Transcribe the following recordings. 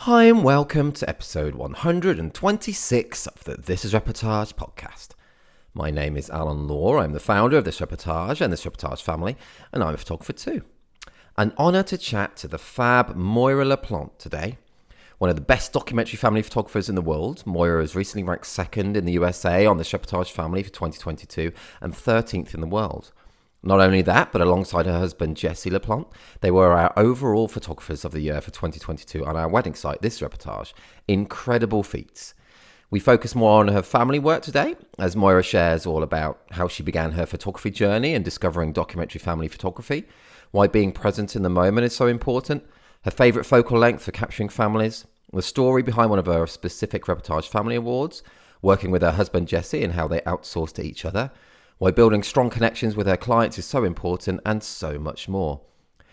Hi and welcome to episode 126 of the This is Reportage podcast. My name is Alan Law. I'm the founder of This Reportage and This Reportage Family, and I'm a photographer too. An honour to chat to the fab Moira La Plante today. One of the best documentary family photographers in the world, Moira has recently ranked second in the USA on This Reportage Family for 2022 and 13th in the world. Not only that, but alongside her husband, Jesse La Plante, they were our overall photographers of the year for 2022 on our wedding site, This Reportage. Incredible feats. We focus more on her family work today, as Moira shares all about how she began her photography journey and discovering documentary family photography, why being present in the moment is so important, her favourite focal length for capturing families, the story behind one of her specific Reportage Family Awards, working with her husband, Jesse, and how they outsource to each other, why building strong connections with her clients is so important, and so much more.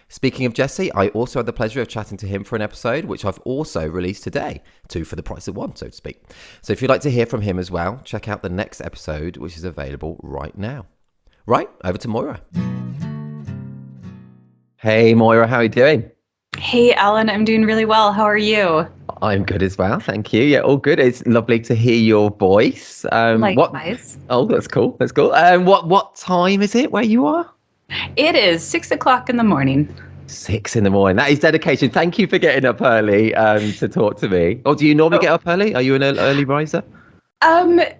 Speaking of Jesse, I also had the pleasure of chatting to him for an episode, which I've also released today, two for the price of one, so to speak. So if you'd like to hear from him as well, check out the next episode, which is available right now. Right, over to Moira. Hey Moira, how are you doing? Hey Alan, I'm doing really well. How are you? I'm good as well, thank you. Yeah, all good. It's lovely to hear your voice. Likewise. Oh, that's cool. That's cool. What time is it where you are? It is 6 o'clock in the morning. 6 in the morning. That is dedication. Thank you for getting up early to talk to me. Oh, do you normally get up early? Are you an early riser?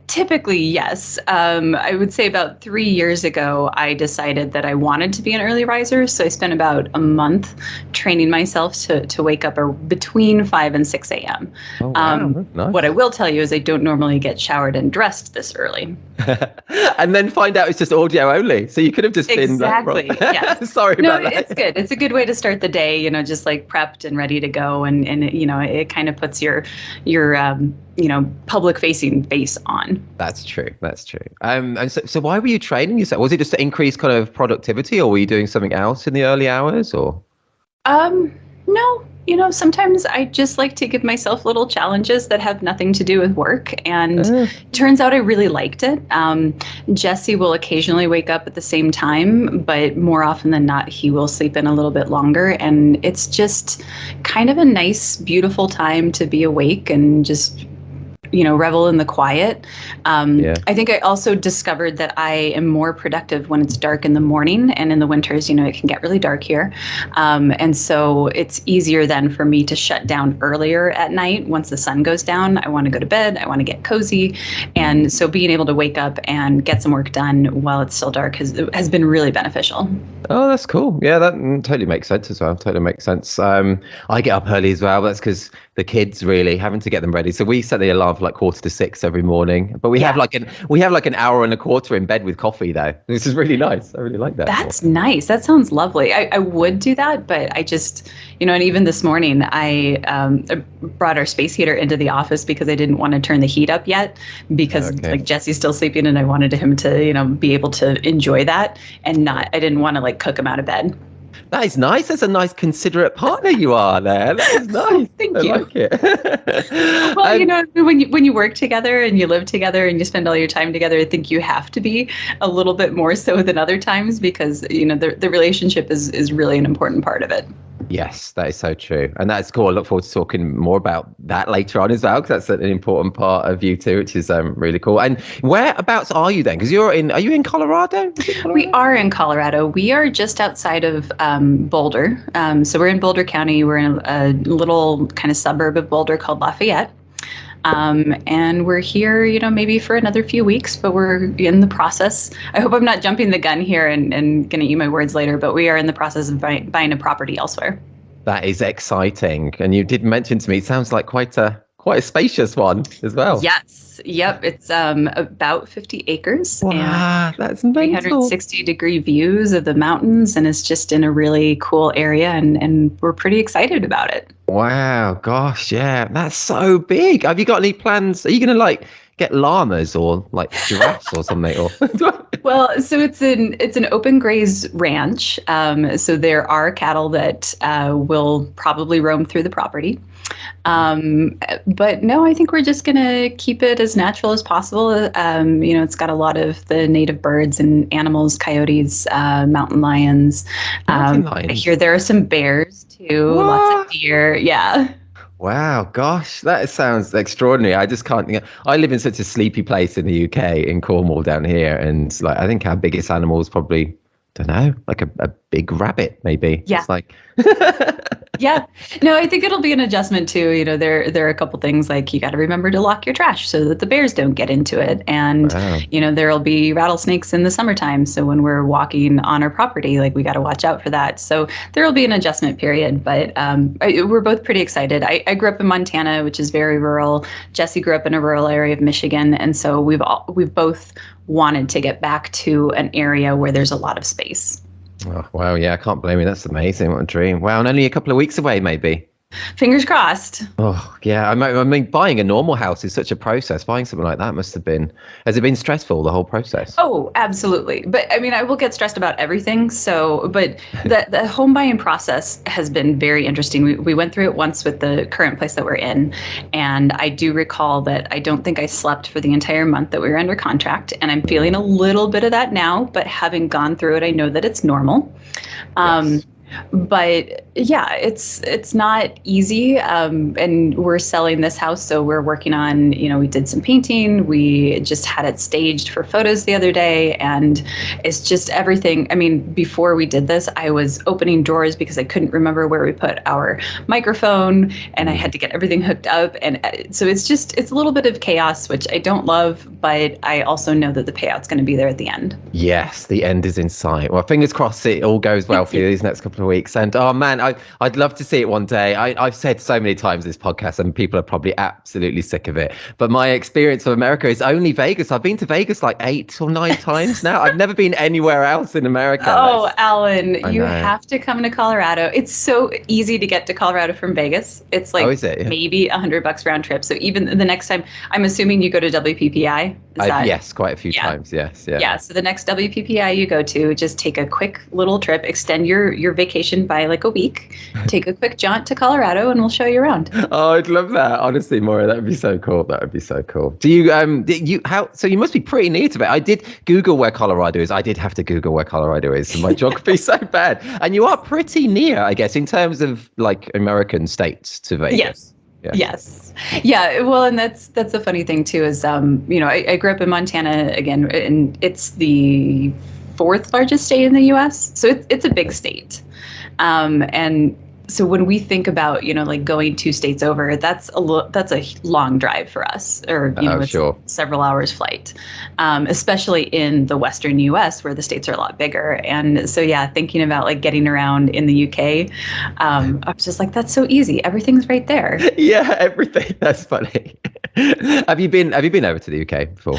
Typically, yes. I would say about 3 years ago, I decided that I wanted to be an early riser. So I spent about a month training myself to wake up between 5 and 6 a.m. Oh, wow. Nice. What I will tell you is I don't normally get showered and dressed this early. And then find out it's just audio only. So you could have just exactly. been Yes. Sorry about that. It's good. It's a good way to start the day, just like prepped and ready to go. And it kind of puts your public facing face on. That's true. And so why were you training yourself? Was it just to increase kind of productivity, or were you doing something else in the early hours, or? No, sometimes I just like to give myself little challenges that have nothing to do with work. And it turns out I really liked it. Jesse will occasionally wake up at the same time, but more often than not, he will sleep in a little bit longer. And it's just kind of a nice, beautiful time to be awake and just revel in the quiet. I think I also discovered that I am more productive when it's dark in the morning, and in the winters, it can get really dark here. And so it's easier then for me to shut down earlier at night. Once the sun goes down, I want to go to bed. I want to get cozy. And so being able to wake up and get some work done while it's still dark has been really beneficial. Oh, that's cool. Yeah, that totally makes sense as well. Totally makes sense. I get up early as well. That's because the kids, really having to get them ready. So we set the alarm for like 5:45 every morning. But we have like an hour and a quarter in bed with coffee though. This is really nice. I really like that. That's nice. That sounds lovely. I would do that, but I just, and even this morning I brought our space heater into the office because I didn't want to turn the heat up yet because like Jesse's still sleeping and I wanted him to, be able to enjoy that and I didn't want to like cook him out of bed. That is nice. That's a nice, considerate partner you are there. That is nice. Thank I you. like it. Well, when you work together and you live together and you spend all your time together, I think you have to be a little bit more so than other times because, the relationship is really an important part of it. Yes, that is so true. And that's cool. I look forward to talking more about that later on as well, because that's an important part of you too, which is really cool. And whereabouts are you then? Because are you in Colorado? We are in Colorado. We are just outside of Boulder. So we're in Boulder County. We're in a little kind of suburb of Boulder called Lafayette. And we're here, maybe for another few weeks, but we're in the process. I hope I'm not jumping the gun here and going to eat my words later, but we are in the process of buying a property elsewhere. That is exciting. And you did mention to me, it sounds like quite a spacious one as well. Yes. Yep. It's about 50 acres. Wow, and that's mental. 360-degree views of the mountains, and it's just in a really cool area, and we're pretty excited about it. Wow, gosh, yeah, that's so big. Have you got any plans? Are you going to get llamas or giraffes or something? Or Well, so it's an open graze ranch. So there are cattle that will probably roam through the property. But no, I think we're just going to keep it as natural as possible. It's got a lot of the native birds and animals, coyotes, mountain lions. I hear there are some bears too, lots of deer. Yeah. Wow, gosh, that sounds extraordinary. I just can't. I live in such a sleepy place in the UK, in Cornwall down here, and like I think our biggest animal is probably, don't know, like a big rabbit, maybe. Yeah. It's like, Yeah. No, I think it'll be an adjustment too. There are a couple things like you got to remember to lock your trash so that the bears don't get into it. And, wow. there'll be rattlesnakes in the summertime. So when we're walking on our property, like we got to watch out for that. So there'll be an adjustment period, but we're both pretty excited. I grew up in Montana, which is very rural. Jesse grew up in a rural area of Michigan. And so we've both wanted to get back to an area where there's a lot of space. Oh, wow, yeah, I can't blame you. That's amazing. What a dream. Wow, and only a couple of weeks away, maybe. Fingers crossed. Oh, yeah. I mean, buying a normal house is such a process. Buying something like that must have been, has it been stressful, the whole process? Oh, absolutely. But I mean, I will get stressed about everything. So, but the home buying process has been very interesting. We went through it once with the current place that we're in. And I do recall that I don't think I slept for the entire month that we were under contract. And I'm feeling a little bit of that now, but having gone through it, I know that it's normal. Yes. But yeah, it's not easy. And we're selling this house, so we're working on, we did some painting. We just had it staged for photos the other day, and it's just everything. I mean, before we did this, I was opening drawers because I couldn't remember where we put our microphone, and I had to get everything hooked up. And so it's a little bit of chaos, which I don't love, but I also know that the payout's going to be there at the end. Yes, the end is in sight. Well, fingers crossed it all goes well for you these next couple of weeks. And oh man, I'd love to see it one day. I've said so many times this podcast, and people are probably absolutely sick of it. But my experience of America is only Vegas. I've been to Vegas like 8 or 9 times now. I've never been anywhere else in America. Oh, Alan, you have to come to Colorado. It's so easy to get to Colorado from Vegas. It's like maybe $100 round trip. So even the next time, I'm assuming you go to WPPI. Yes, quite a few times. Yes. Yeah. So the next WPPI you go to, just take a quick little trip, extend your vacation by like a week, take a quick jaunt to Colorado, and we'll show you around. Oh, I'd love that. Honestly, Moira, that would be so cool. That would be so cool. Do you so you must be pretty near to it. I did Google where Colorado is. I did have to Google where Colorado is. My geography's so bad. And you are pretty near, I guess, in terms of like American states to Vegas. Yes. Yeah. Yes. Yeah. Well, and that's the funny thing too is, I grew up in Montana again, and it's the 4th largest state in the U.S. So it's a big state. And so when we think about, like going 2 states over, that's a long drive for us, or, it's several hours flight, especially in the Western US where the states are a lot bigger. And so, yeah, thinking about like getting around in the UK, I was just like, that's so easy. Everything's right there. Yeah, everything. That's funny. Have you been over to the UK before?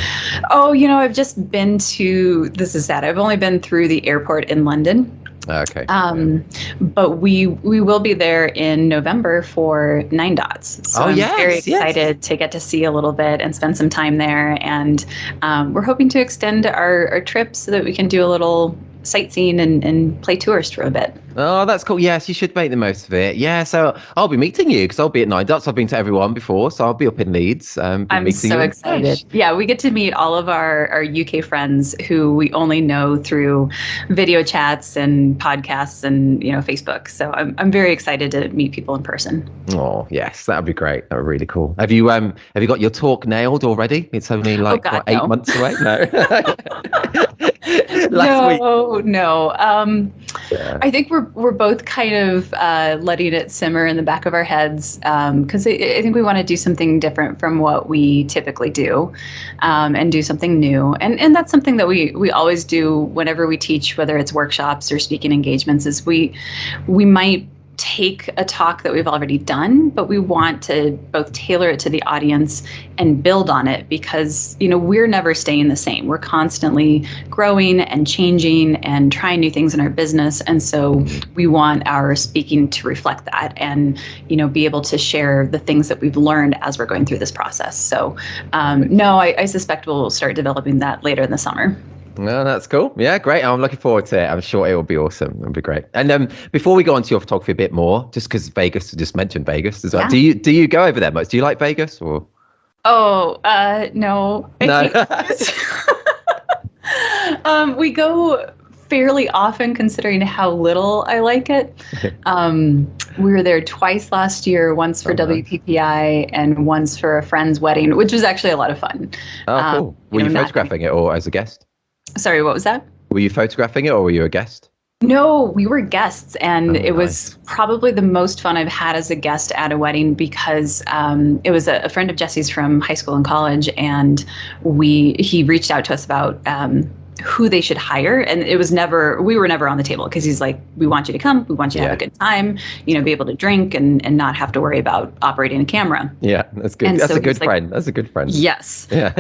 Oh, I've just been to, this is sad, I've only been through the airport in London. Okay. But we will be there in November for 9 Dots. So I'm very excited to get to see a little bit and spend some time there. And we're hoping to extend our trip so that we can do a little sightseeing and play tourist for a bit. Oh, that's cool. Yes, you should make the most of it. Yeah, so I'll be meeting you because I'll be at 9 Dots. I've been to everyone before, so I'll be up in Leeds. I'm so excited. Yeah, we get to meet all of our UK friends who we only know through video chats and podcasts and Facebook. So I'm very excited to meet people in person. Oh yes, that would be great. That would be really cool. Have you got your talk nailed already? It's only like 8 months away. No. No. I think we're both kind of letting it simmer in the back of our heads because I think we want to do something different from what we typically do, and do something new. And that's something that we always do whenever we teach, whether it's workshops or speaking engagements. Is we might take a talk that we've already done, but we want to both tailor it to the audience and build on it because, we're never staying the same. We're constantly growing and changing and trying new things in our business. And so we want our speaking to reflect that and, be able to share the things that we've learned as we're going through this process. So, I suspect we'll start developing that later in the summer. No, that's cool. Yeah, great. I'm looking forward to it. I'm sure it will be awesome. It'll be great. And before we go on to your photography a bit more, just because Vegas, just mentioned Vegas as well. Do you go over there much? Do you like Vegas or? Oh, no. No. We go fairly often considering how little I like it. We were there twice last year, once for Nice. WPPI and once for a friend's wedding, which was actually a lot of fun. Oh, cool. Were you photographing it or as a guest? Sorry, what was that? Were you photographing it or were you a guest? No, we were guests, and it Nice. was probably the most fun I've had as a guest at a wedding because it was a friend of Jesse's from high school and college, and he reached out to us about who they should hire, and we were never on the table because he's like, we want you to come, we want you to have a good time, be able to drink and not have to worry about operating a camera. Yeah, that's good. That's a good friend. That's a good friend. Yes. Yeah.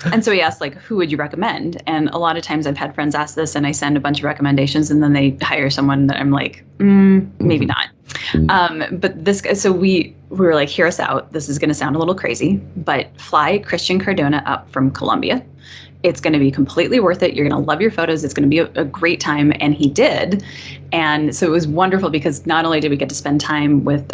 And so he asked, like, who would you recommend? And a lot of times I've had friends ask this, and I send a bunch of recommendations, and then they hire someone that I'm like, maybe not. But this guy, so we were like, hear us out. This is going to sound a little crazy, but fly Christian Cardona up from Colombia. It's going to be completely worth it. You're going to love your photos. It's going to be a great time. And he did. And so it was wonderful because not only did we get to spend time with,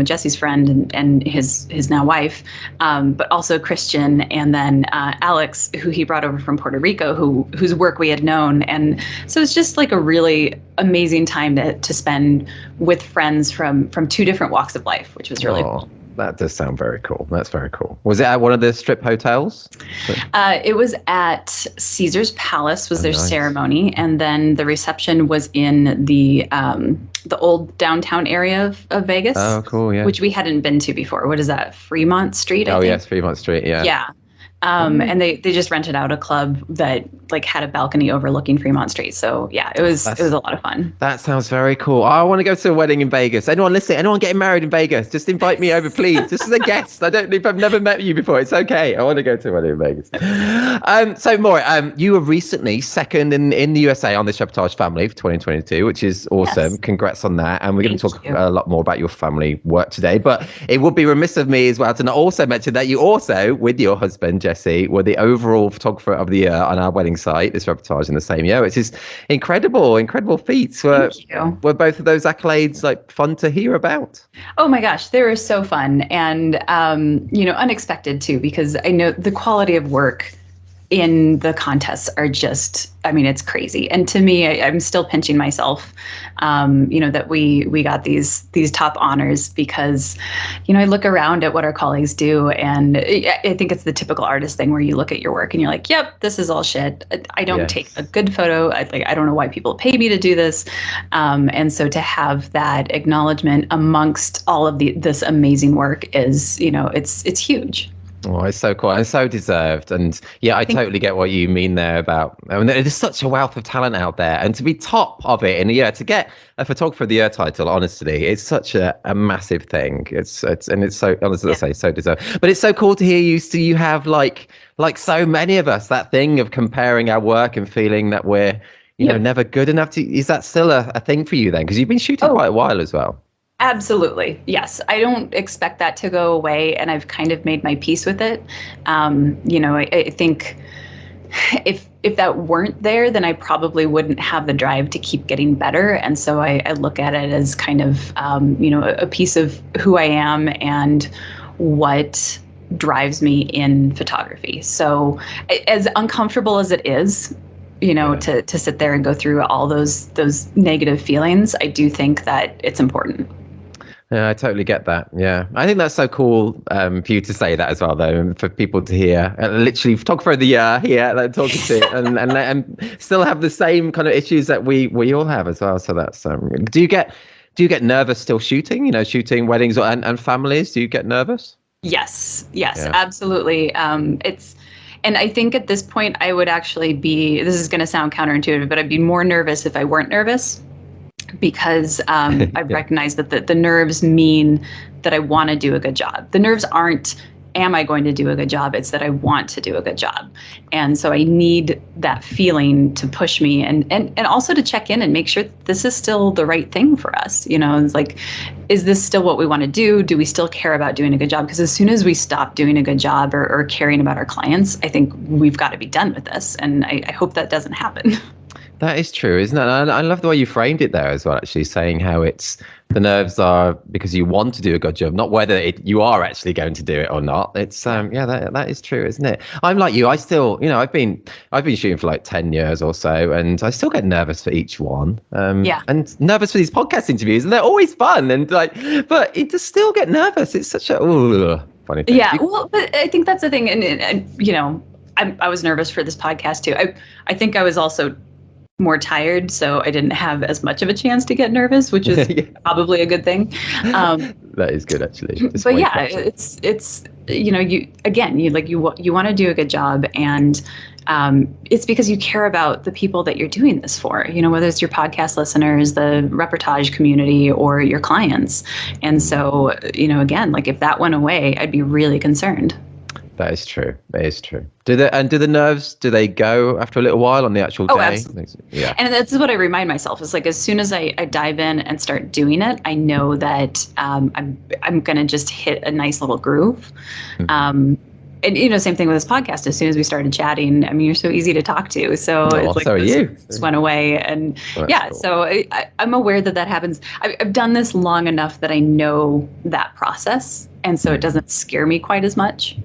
Jesse's friend and his now wife, but also Christian and then Alex, who he brought over from Puerto Rico, whose work we had known. And so it's just like a really amazing time to spend with friends from two different walks of life, which was really cool. That does sound very cool. That's very cool. Was it at one of the strip hotels? It was at Caesar's Palace was their ceremony, and then the reception was in the old downtown area of Vegas. Oh, cool, yeah. Which we hadn't been to before. What is that? Fremont Street, I think? Yes, Fremont Street, yeah. Yeah. And they just rented out a club that like had a balcony overlooking Fremont Street. So yeah, it was a lot of fun. That sounds very cool. I want to go to a wedding in Vegas. Anyone listening? Anyone getting married in Vegas? Just invite me over, please. Just as a guest. I've never met you before. It's okay. I want to go to a wedding in Vegas. So Moira, you were recently second in the USA on this Reportage Family for 2022, which is awesome. Yes. Congrats on that. And we're going to talk a lot more about your family work today. But it would be remiss of me as well to not also mention that you also, with your husband, Jesse, were the overall photographer of the year on our wedding site, this Reportage, in the same year, which is incredible feats. Were both of those accolades like fun to hear about? Oh my gosh, they were so fun and unexpected too, because I know the quality of work in the contests are just, it's crazy. And to me, I'm still pinching myself, that we got these top honors because, I look around at what our colleagues do, and I think it's the typical artist thing where you look at your work and you're like, yep, this is all shit. I don't take a good photo. I don't know why people pay me to do this. And so to have that acknowledgement amongst all of this amazing work is, it's huge. Oh, it's so cool and so deserved. And yeah, I totally get what you mean there about, there's such a wealth of talent out there, and to be top of it to get a photographer of the year title, honestly, it's such a massive thing. It's so, honestly, I say so deserved. But it's so cool to hear you. So you have like so many of us, that thing of comparing our work and feeling that we're, never good enough to, is that still a thing for you then? Because you've been shooting quite a while as well. Absolutely. Yes. I don't expect that to go away, and I've kind of made my peace with it. I think if that weren't there, then I probably wouldn't have the drive to keep getting better. And so I look at it as kind of, a piece of who I am and what drives me in photography. So as uncomfortable as it is, to sit there and go through all those negative feelings, I do think that it's important. Yeah, I totally get that. Yeah, I think that's so cool for you to say that as well, though, and for people to hear. Literally, photographer of the year here, like, talking to, and still have the same kind of issues that we all have as well. So that's do you get nervous still shooting? Shooting weddings and families. Do you get nervous? Yes, absolutely. And I think at this point, I would actually be. This is going to sound counterintuitive, but I'd be more nervous if I weren't nervous. Because I recognize that the nerves mean that I want to do a good job. The nerves aren't, am I going to do a good job? It's that I want to do a good job. And so I need that feeling to push me and also to check in and make sure that this is still the right thing for us. It's like, is this still what we want to do? Do we still care about doing a good job? Because as soon as we stop doing a good job or caring about our clients, I think we've got to be done with this. And I hope that doesn't happen. That is true, isn't it? And I love the way you framed it there as well, actually, saying how it's the nerves are because you want to do a good job, not whether you are actually going to do it or not. It's that is true, isn't it? I'm like you. I still, I've been shooting for like 10 years or so, and I still get nervous for each one. And nervous for these podcast interviews, and they're always fun. And but it does still get nervous. It's such a funny thing. Yeah, well, but I think that's the thing, and I was nervous for this podcast too. I think I was also more tired, so I didn't have as much of a chance to get nervous, which is probably a good thing. That is good, actually. But yeah, it's you want to do a good job, and it's because you care about the people that you're doing this for. Whether it's your podcast listeners, the Reportage community, or your clients. And so, again, like if that went away, I'd be really concerned. That is true. It is true. Do the nerves, do they go after a little while on the actual day? Absolutely. Yeah. And that's what I remind myself is like, as soon as I dive in and start doing it, I know that I'm going to just hit a nice little groove. Mm-hmm. And, same thing with this podcast. As soon as we started chatting, I mean, you're so easy to talk to. So it's like, so are you. Just went away. And cool. So I'm aware that happens. I've done this long enough that I know that process. And so it doesn't scare me quite as much.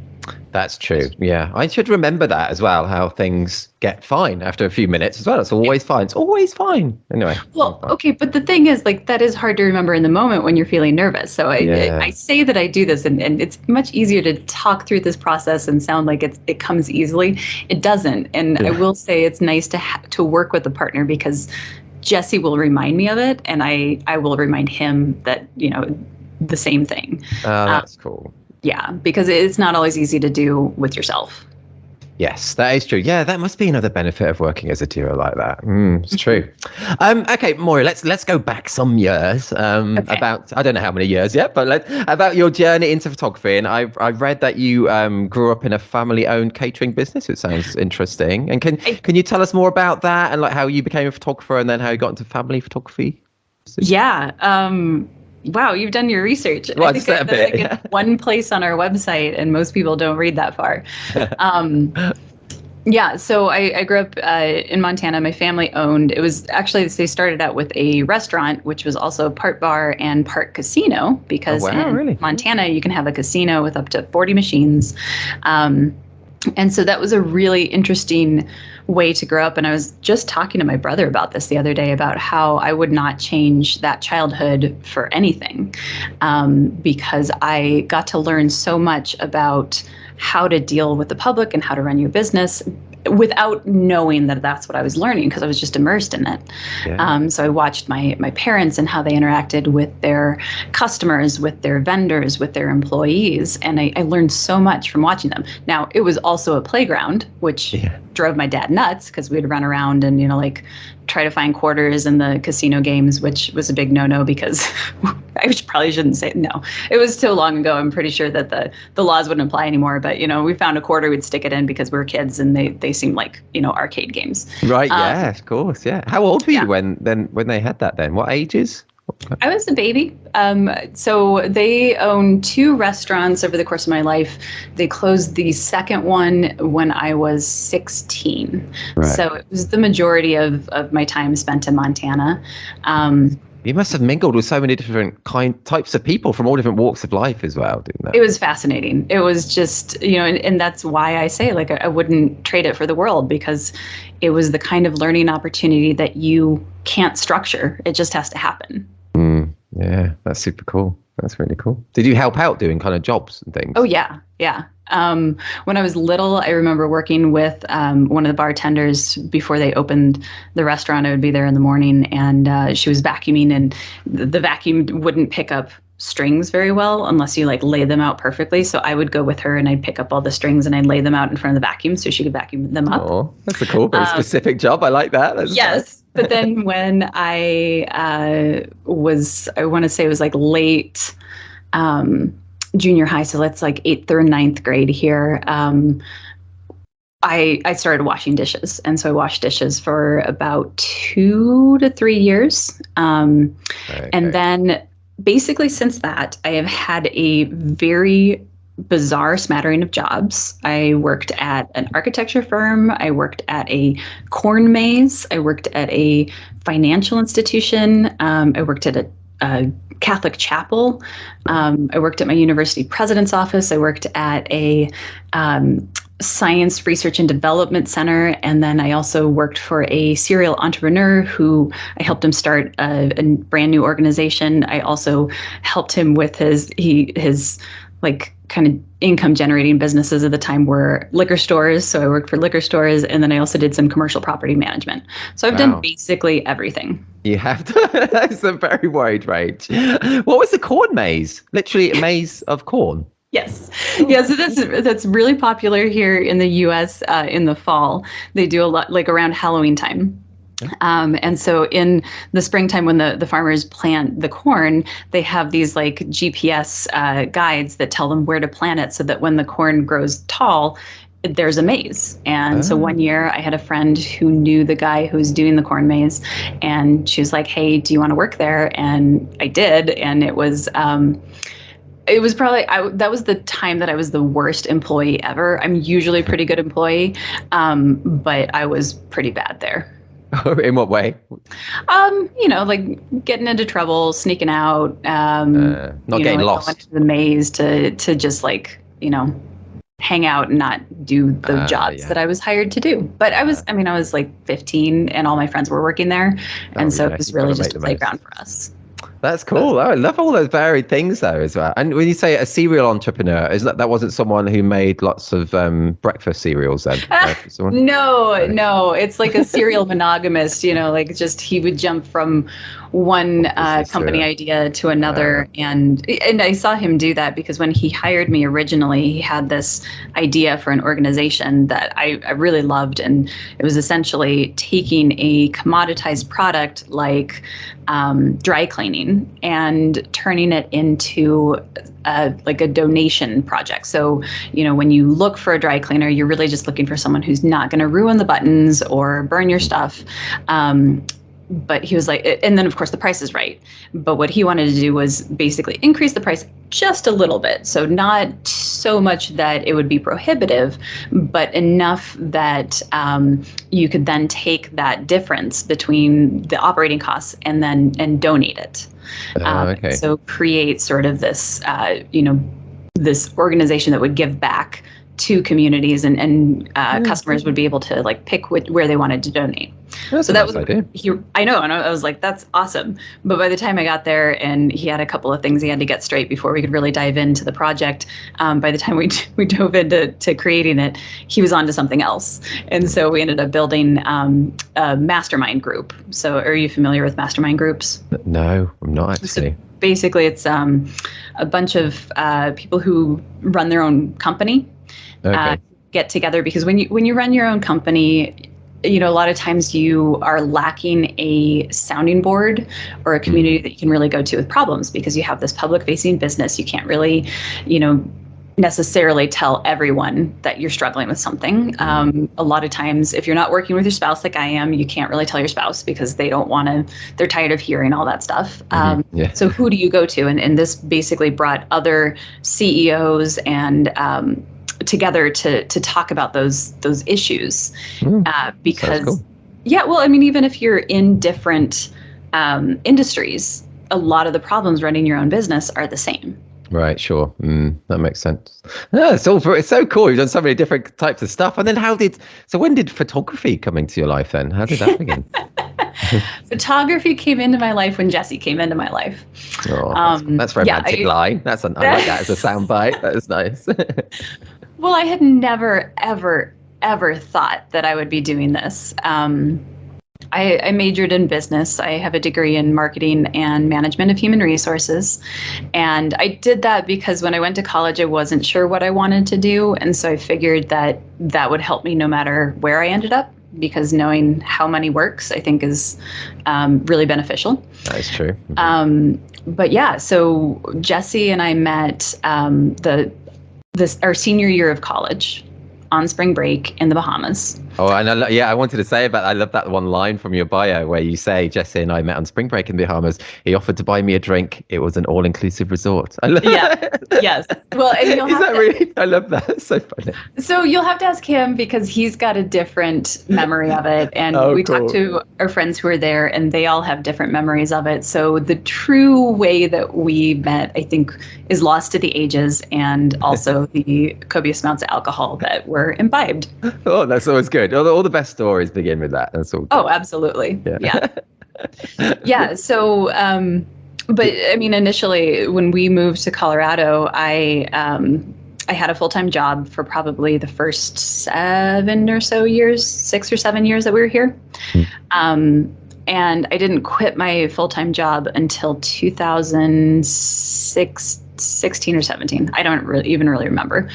That's true. Yeah. I should remember that as well, how things get fine after a few minutes as well. It's always fine. It's always fine. Anyway. Well, okay. But the thing is, like, that is hard to remember in the moment when you're feeling nervous. So I say that I do this and it's much easier to talk through this process and sound like it comes easily. It doesn't. And I will say it's nice to work with a partner because Jesse will remind me of it. And I will remind him that, the same thing. That's cool. Yeah, because it's not always easy to do with yourself. Yes, that is true. Yeah, that must be another benefit of working as a duo like that. It's true. Okay, Moira, let's go back some years. About, I don't know how many years yet, but about your journey into photography. And I've read that you grew up in a family-owned catering business, which sounds interesting. And can you tell us more about that and like how you became a photographer and then how you got into family photography? Yeah. Wow, you've done your research. Well, I think it's one place on our website, and most people don't read that far. So I grew up in Montana. My family owned. It was actually they started out with a restaurant, which was also part bar and part casino. Because in Montana you can have a casino with up to 40 machines. And so that was a really interesting way to grow up. And I was just talking to my brother about this the other day, about how I would not change that childhood for anything, because I got to learn so much about how to deal with the public and how to run your business without knowing that that's what I was learning, because I was just immersed in it. Yeah. So I watched my parents and how they interacted with their customers, with their vendors, with their employees. And I learned so much from watching them. Now, it was also a playground, which drove my dad nuts, because we'd run around and, try to find quarters in the casino games, which was a big no-no, because I probably shouldn't say no. It was so long ago. I'm pretty sure that the laws wouldn't apply anymore. But, we found a quarter, we'd stick it in because we were kids, and they seemed like, arcade games. Right. Yeah, of course. Yeah. How old were you when they had that then? What ages? I was a baby. So they owned 2 restaurants over the course of my life. They closed the second one when I was 16. Right. So it was the majority of my time spent in Montana. You must have mingled with so many different types of people from all different walks of life as well, didn't that? It was fascinating. It was just, and that's why I say, like, I wouldn't trade it for the world, because it was the kind of learning opportunity that you can't structure. It just has to happen. Yeah, that's super cool. That's really cool. Did you help out doing kind of jobs and things? Oh, yeah. Yeah. When I was little, I remember working with one of the bartenders before they opened the restaurant. I would be there in the morning, and she was vacuuming, and the vacuum wouldn't pick up strings very well unless you lay them out perfectly. So I would go with her and I'd pick up all the strings and I'd lay them out in front of the vacuum so she could vacuum them up. Oh, that's a cool, very specific job. I like that. That's yes. Nice. But then when I want to say it was late junior high, so that's 8th or 9th grade here, I started washing dishes. And so I washed dishes for about 2 to 3 years. And then basically since that, I have had a very bizarre smattering of jobs. I worked at an architecture firm. I worked at a corn maze. I worked at a financial institution. I worked at a Catholic chapel. I worked at my university president's office. I worked at a science research and development center. And then I also worked for a serial entrepreneur who I helped him start a brand new organization. I also helped him with his like kind of income generating businesses at the time were liquor stores. So I worked for liquor stores, and then I also did some commercial property management. So I've done basically everything. You have to. That's a very wide range. What was the corn maze? Literally a maze of corn. Yes. Yeah. So that's really popular here in the U.S. In the fall. They do a lot like around Halloween time. And so in the springtime, when the farmers plant the corn, they have these like GPS guides that tell them where to plant it so that when the corn grows tall, there's a maze. And so one year I had a friend who knew the guy who was doing the corn maze, and she was like, "Hey, do you want to work there?" And I did. And it was probably, that was the time that I was the worst employee ever. I'm usually a pretty good employee, but I was pretty bad there. In what way? Like getting into trouble, sneaking out, not getting lost. Going to the maze to just like, hang out and not do the jobs that I was hired to do. But I was like 15 and all my friends were working there. And so it was really just a playground for us. That's cool. I love all those varied things though as well. And when you say a serial entrepreneur, is that wasn't someone who made lots of breakfast cereals then? No. It's like a serial monogamist, like just he would jump from one company idea to another. And I saw him do that because when he hired me originally, he had this idea for an organization that I really loved. And it was essentially taking a commoditized product like dry cleaning and turning it into like a donation project. So, when you look for a dry cleaner, you're really just looking for someone who's not going to ruin the buttons or burn your stuff. But he was like, and then of course the price is right. But what he wanted to do was basically increase the price just a little bit. So not so much that it would be prohibitive, but enough that you could then take that difference between the operating costs and donate it. So create sort of this, this organization that would give back to communities and customers would be able to like pick where they wanted to donate. That's so that was idea. I know, and I was like, that's awesome. But by the time I got there, and he had a couple of things he had to get straight before we could really dive into the project. By the time we dove into creating it, he was on to something else, and so we ended up building a mastermind group. So, are you familiar with mastermind groups? No, I'm not actually. So basically, it's a bunch of people who run their own company. Get together because when you run your own company, a lot of times you are lacking a sounding board or a community that you can really go to with problems because you have this public facing business. You can't really, necessarily tell everyone that you're struggling with something. A lot of times, if you're not working with your spouse like I am, you can't really tell your spouse because they're tired of hearing all that stuff. So who do you go to? And this basically brought other CEOs and together to talk about those issues because cool. Even if you're in different industries, a lot of the problems running your own business are the same. Right, sure. That makes sense. It's so cool. You've done so many different types of stuff. And then when did photography come into your life then? How did that begin? Photography came into my life when Jesse came into my life. Oh, that's a romantic line. I like that as a soundbite. That is nice. Well, I had never, ever, ever thought that I would be doing this. I majored in business. I have a degree in marketing and management of human resources. And I did that because when I went to college, I wasn't sure what I wanted to do. And so I figured that would help me no matter where I ended up, because knowing how money works, I think, is really beneficial. That is true. But yeah, so Jesse and I met our senior year of college on spring break in the Bahamas. Oh, and I wanted to say about I love that one line from your bio where you say Jesse and I met on spring break in the Bahamas. He offered to buy me a drink. It was an all-inclusive resort. Yeah. Yes. Well, and you'll have to, really? I love that. It's so funny. so you'll have to ask him because he's got a different memory of it. And we talked to our friends who were there and they all have different memories of it. So the true way that we met, I think, is lost to the ages and also the copious amounts of alcohol that were imbibed. Oh, that's always good. All the best stories begin with that. That's all good. Oh, absolutely. Yeah. Yeah. So, but I mean, initially when we moved to Colorado, I had a full-time job for probably the first 6 or 7 years that we were here. And I didn't quit my full-time job until 2016 or 17. I don't even really remember.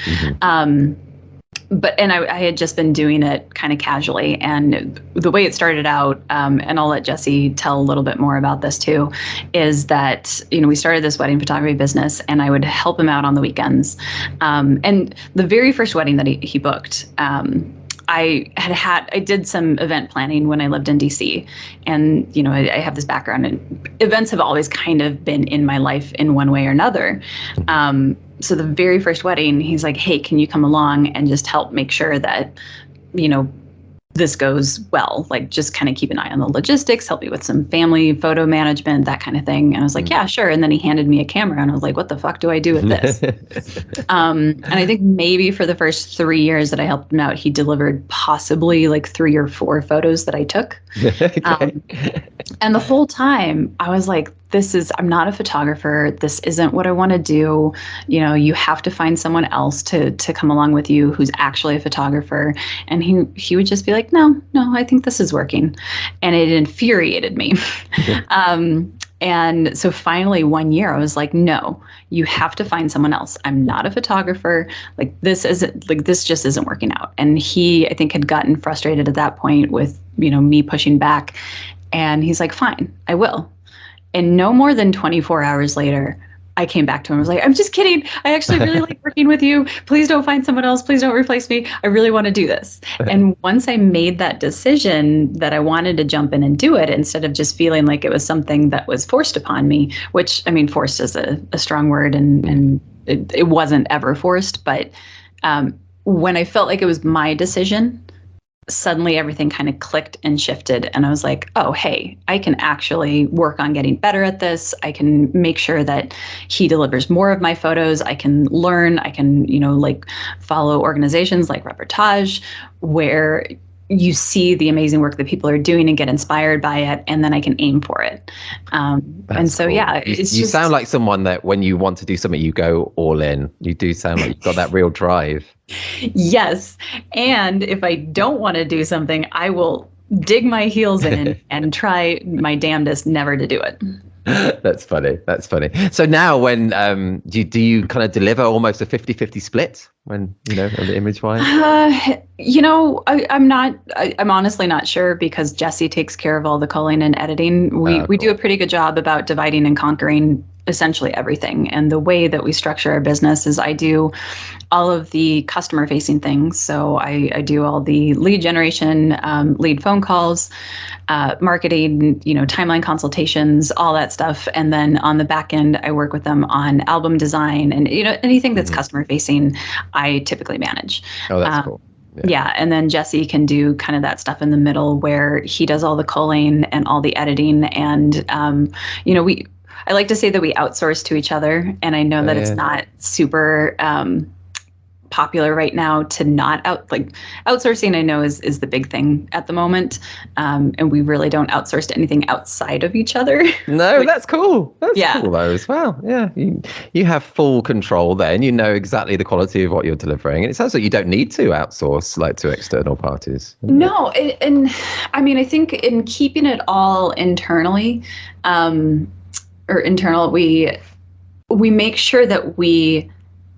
But I had just been doing it kind of casually, and the way it started out, and I'll let Jesse tell a little bit more about this too, is that we started this wedding photography business, and I would help him out on the weekends. And the very first wedding that he booked, I did some event planning when I lived in DC, and I have this background, and events have always kind of been in my life in one way or another. So the very first wedding, he's like, hey, can you come along and just help make sure that, this goes well, like just kind of keep an eye on the logistics, help me with some family photo management, that kind of thing. And I was like, yeah, sure. And then he handed me a camera and I was like, what the fuck do I do with this? And I think maybe for the first 3 years that I helped him out, he delivered possibly like 3 or 4 photos that I took. And the whole time I was like, I'm not a photographer. This isn't what I want to do. You have to find someone else to come along with you who's actually a photographer. And he would just be like, no, I think this is working. And it infuriated me. And so finally one year I was like, no, you have to find someone else. I'm not a photographer. This just isn't working out. And he, I think, had gotten frustrated at that point with, me pushing back. And he's like, fine, I will. And no more than 24 hours later, I came back to him. I was like, I'm just kidding. I actually really like working with you. Please don't find someone else. Please don't replace me. I really want to do this. And once I made that decision that I wanted to jump in and do it, instead of just feeling like it was something that was forced upon me, which, I mean, forced is a strong word, and it wasn't ever forced. But when I felt like it was my decision, suddenly everything kind of clicked and shifted. And I was like, oh, hey, I can actually work on getting better at this. I can make sure that he delivers more of my photos. I can learn. I can, follow organizations like Reportage, where you see the amazing work that people are doing and get inspired by it, and then I can aim for it. And so, cool. Yeah, you sound like someone that when you want to do something, you go all in. You do sound like you've got that real drive. Yes. And if I don't want to do something, I will dig my heels in and try my damnedest never to do it. That's funny. So now when do you kind of deliver almost a 50-50 split when, the image wise? I'm honestly not sure, because Jesse takes care of all the culling and editing. We do a pretty good job about dividing and conquering essentially everything. And the way that we structure our business is I do all of the customer facing things. So I do all the lead generation, lead phone calls, marketing, timeline consultations, all that stuff. And then on the back end, I work with them on album design and, anything that's customer facing, I typically manage. Oh, that's cool. Yeah. And then Jesse can do kind of that stuff in the middle where he does all the culling and all the editing. And, I like to say that we outsource to each other, and I know that it's not super popular right now to not outsourcing. I know is the big thing at the moment, and we really don't outsource to anything outside of each other. No, that's cool. That's cool though as well. Yeah, you have full control there, and you know exactly the quality of what you're delivering. And it sounds like you don't need to outsource to external parties. No, and I mean, I think in keeping it all internally. We make sure that we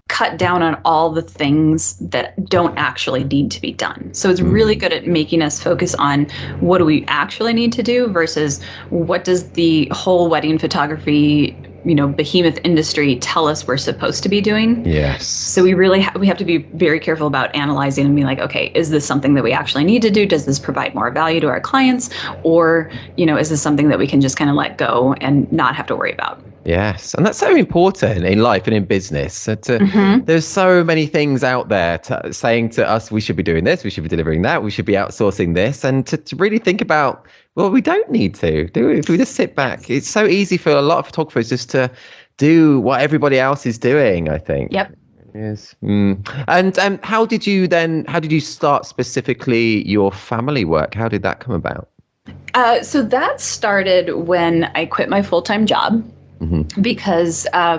cut down on all the things that don't actually need to be done. So it's really good at making us focus on what do we actually need to do versus what does the whole wedding photography behemoth industry tell us we're supposed to be doing. Yes. So we really we have to be very careful about analyzing and being like, okay, is this something that we actually need to do? Does this provide more value to our clients? Or, is this something that we can just kind of let go and not have to worry about? Yes, and that's so important in life and in business. So there's so many things out there saying to us, we should be doing this, we should be delivering that, we should be outsourcing this, and to really think about, well, we don't need to do it if we just sit back. It's so easy for a lot of photographers just to do what everybody else is doing, I think. Yep. Yes. And how did you start specifically your family work? How did that come about? So that started when I quit my full-time job. Because, I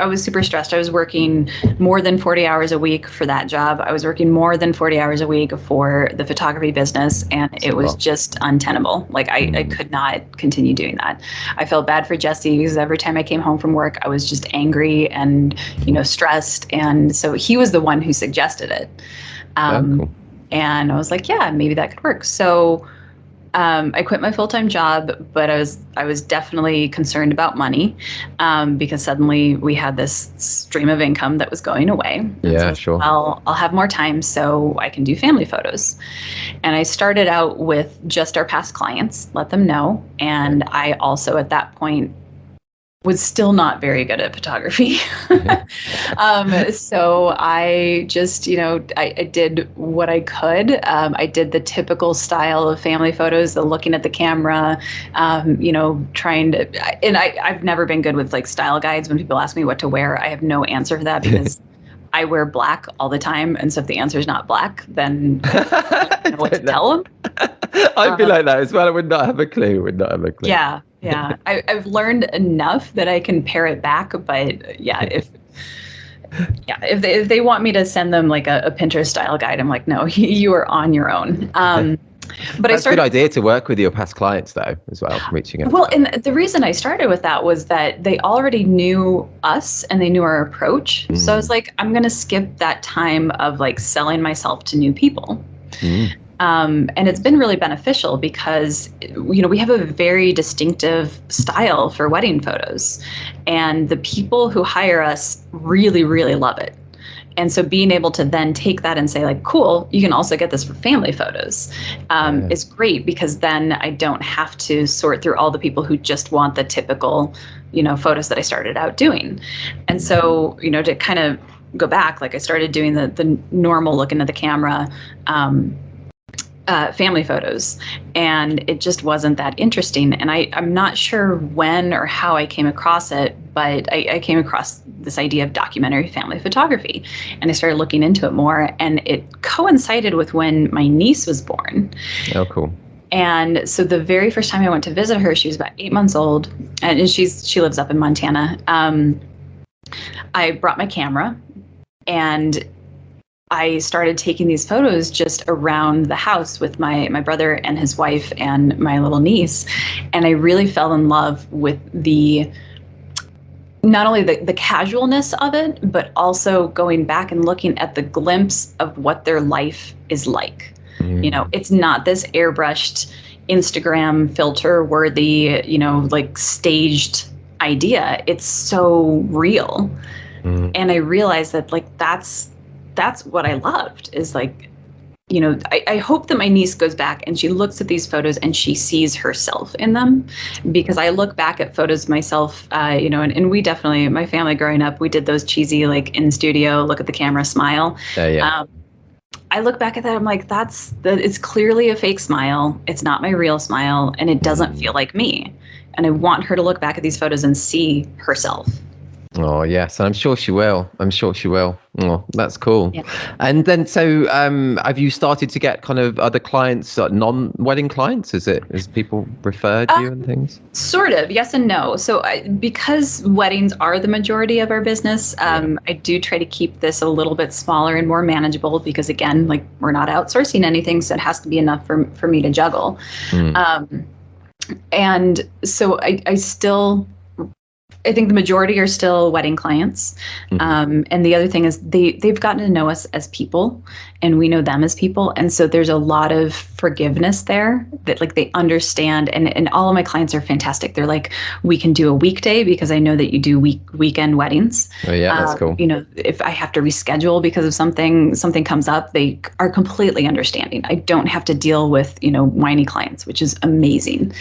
was super stressed. I was working more than 40 hours a week for that job. I was working more than 40 hours a week for the photography business, and it was just untenable. Like I could not continue doing that. I felt bad for Jesse because every time I came home from work, I was just angry and, stressed. And so he was the one who suggested it. Cool. And I was like, yeah, maybe that could work. So I quit my full-time job, but I was definitely concerned about money because suddenly we had this stream of income that was going away. Yeah, so sure. I'll have more time so I can do family photos. And I started out with just our past clients, let them know. And I also at that point was still not very good at photography. So I just, I did what I could. I did the typical style of family photos, the looking at the camera, trying to, and I've never been good with like style guides. When people ask me what to wear, I have no answer for that because I wear black all the time. And so if the answer is not black, then I don't know what to tell them. I'd be like that as well. I would not have a clue. Yeah. I've learned enough that I can pare it back, but if they want me to send them like a Pinterest style guide, I'm like, no, you are on your own. But that's a good idea to work with your past clients though, as well, reaching out. Well, and the reason I started with that was that they already knew us and they knew our approach. So I was like, I'm going to skip that time of like selling myself to new people. And it's been really beneficial because, we have a very distinctive style for wedding photos, and the people who hire us really, really love it. And so being able to then take that and say like, cool, you can also get this for family photos is great, because then I don't have to sort through all the people who just want the typical, photos that I started out doing. And so, to kind of go back, like I started doing the normal look into the camera, family photos, and it just wasn't that interesting. And I'm not sure when or how I came across it, but I came across this idea of documentary family photography, and I started looking into it more, and it coincided with when my niece was born. Oh, cool. And so the very first time I went to visit her, she was about 8 months old, and she lives up in Montana. I brought my camera, and I started taking these photos just around the house with my brother and his wife and my little niece. And I really fell in love with not only the casualness of it, but also going back and looking at the glimpse of what their life is like. It's not this airbrushed Instagram filter worthy, like staged idea. It's so real. And I realized that like, that's what I loved, is like, I hope that my niece goes back and she looks at these photos and she sees herself in them, because I look back at photos myself, and we definitely, my family growing up, we did those cheesy, like in studio, look at the camera, smile. I look back at that, I'm like, it's clearly a fake smile. It's not my real smile, and it doesn't feel like me. And I want her to look back at these photos and see herself. Oh, yes. And I'm sure she will. Oh, that's cool. Yeah. And then, so have you started to get kind of other clients, non-wedding clients? Has people referred you and things? Sort of, yes and no. So because weddings are the majority of our business, I do try to keep this a little bit smaller and more manageable, because again, like, we're not outsourcing anything, so it has to be enough for me to juggle. And so I still I think the majority are still wedding clients. And the other thing is they've gotten to know us as people, and we know them as people. And so there's a lot of forgiveness there that like they understand. And all of my clients are fantastic. They're like, we can do a weekday because I know that you do weekend weddings. Oh yeah, that's cool. You know, if I have to reschedule because of something comes up, they are completely understanding. I don't have to deal with, you know, whiny clients, which is amazing.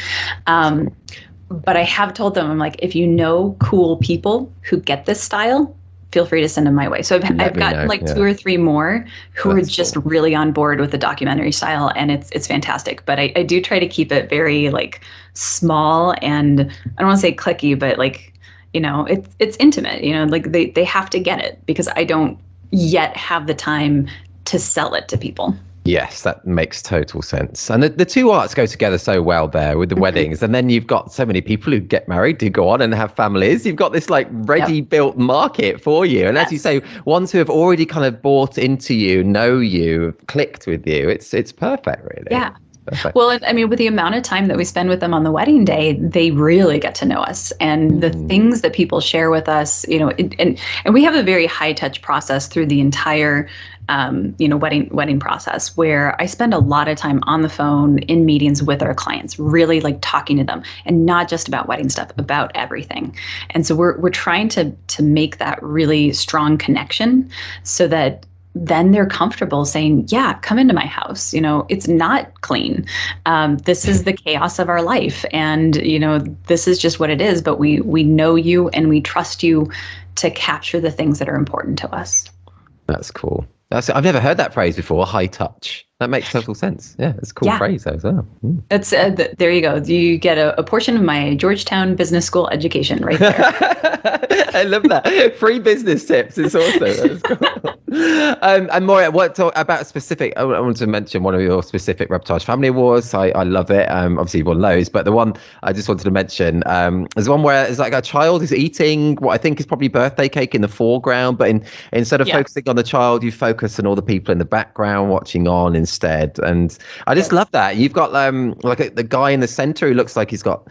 But I have told them, I'm like, if you know cool people who get this style, feel free to send them my way. So I've got like 2 or 3 more who are just really on board with the documentary style, and it's fantastic. But I do try to keep it very like small, and I don't want to say cliquey, but like, you know, it's intimate, you know, like they have to get it because I don't yet have the time to sell it to people. Yes, that makes total sense. And the two arts go together so well there with the weddings. And then you've got so many people who get married, who go on and have families. You've got this like ready built market for you. And as you say, ones who have already kind of bought into you, know you, clicked with you. It's perfect, really. Yeah. Perfect. Well, I mean, with the amount of time that we spend with them on the wedding day, they really get to know us, and the things that people share with us, you know, and we have a very high touch process through the entire, you know, wedding process, where I spend a lot of time on the phone in meetings with our clients, really like talking to them, and not just about wedding stuff, about everything. And so we're trying to make that really strong connection so that then they're comfortable saying, yeah, come into my house. You know, it's not clean. This is the chaos of our life. And, you know, this is just what it is. But we know you and we trust you to capture the things that are important to us. That's cool. I've never heard that phrase before, high touch. That makes total sense. Yeah, it's a cool phrase as well. It's there you go. You get a portion of my Georgetown Business School education right there. I love that. Free business tips. It's awesome. That's cool. And Moira, what about specific? I wanted to mention one of your specific Reportage Family Awards. I love it. Obviously, you've won loads, but the one I just wanted to mention is one where it's like a child is eating what I think is probably birthday cake in the foreground, but instead of focusing on the child, you focus on all the people in the background watching on instead. And I just love that. You've got like the guy in the center who looks like he's got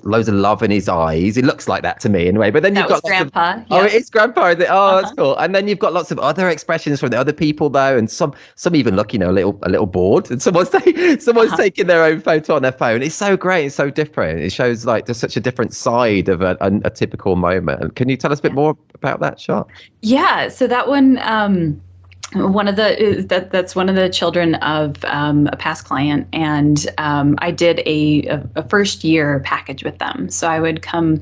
loads of love in his eyes. It looks like that to me anyway. But then you've got Grandpa. Oh, it is Grandpa. That's cool. And then you've got lots of other expressions from the other people though, and some even look, you know, a little bored, and someone's taking their own photo on their phone. It's so great. It's so different. It shows like there's such a different side of a typical moment. Can you tell us a bit more about that shot? Yeah. So that one, that's one of the children of a past client, and I did a first year package with them. So I would come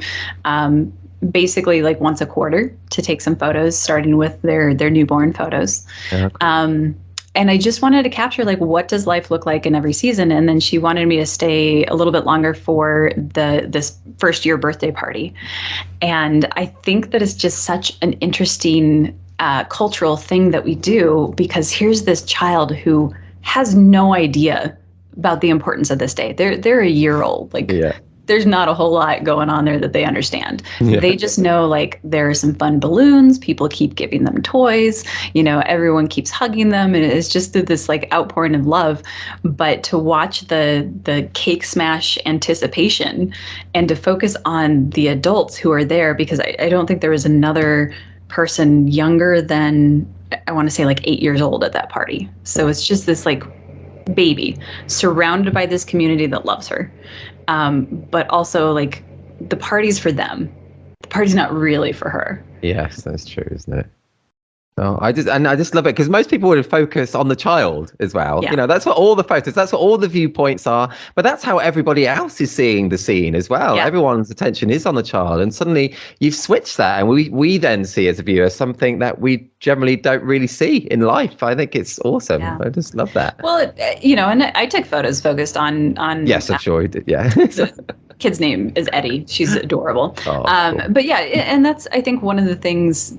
basically like once a quarter to take some photos, starting with their newborn photos. Okay. And I just wanted to capture like what does life look like in every season. And then she wanted me to stay a little bit longer for this first year birthday party. And I think that it's just such an interesting cultural thing that we do, because here's this child who has no idea about the importance of this day. They're a year old. Like there's not a whole lot going on there that they understand. Yeah. They just know like there are some fun balloons, people keep giving them toys, you know, everyone keeps hugging them, and it's just this like outpouring of love. But to watch the cake smash anticipation and to focus on the adults who are there, because I don't think there was another person younger than, I want to say like 8 years old at that party. So it's just this like baby surrounded by this community that loves her. But also like the party's for them. The party's not really for her. Yes, that's true, isn't it? Oh, I just love it, because most people would focus on the child as well. Yeah. You know, that's what all the photos, that's what all the viewpoints are. But that's how everybody else is seeing the scene as well. Yeah. Everyone's attention is on the child, and suddenly you've switched that, and we then see as a viewer something that we generally don't really see in life. I think it's awesome. Yeah. I just love that. Well, you know, and I took photos focused on. Yes, I'm sure you did. Yeah. The kid's name is Eddie. She's adorable. Oh, cool. But yeah, and that's, I think, one of the things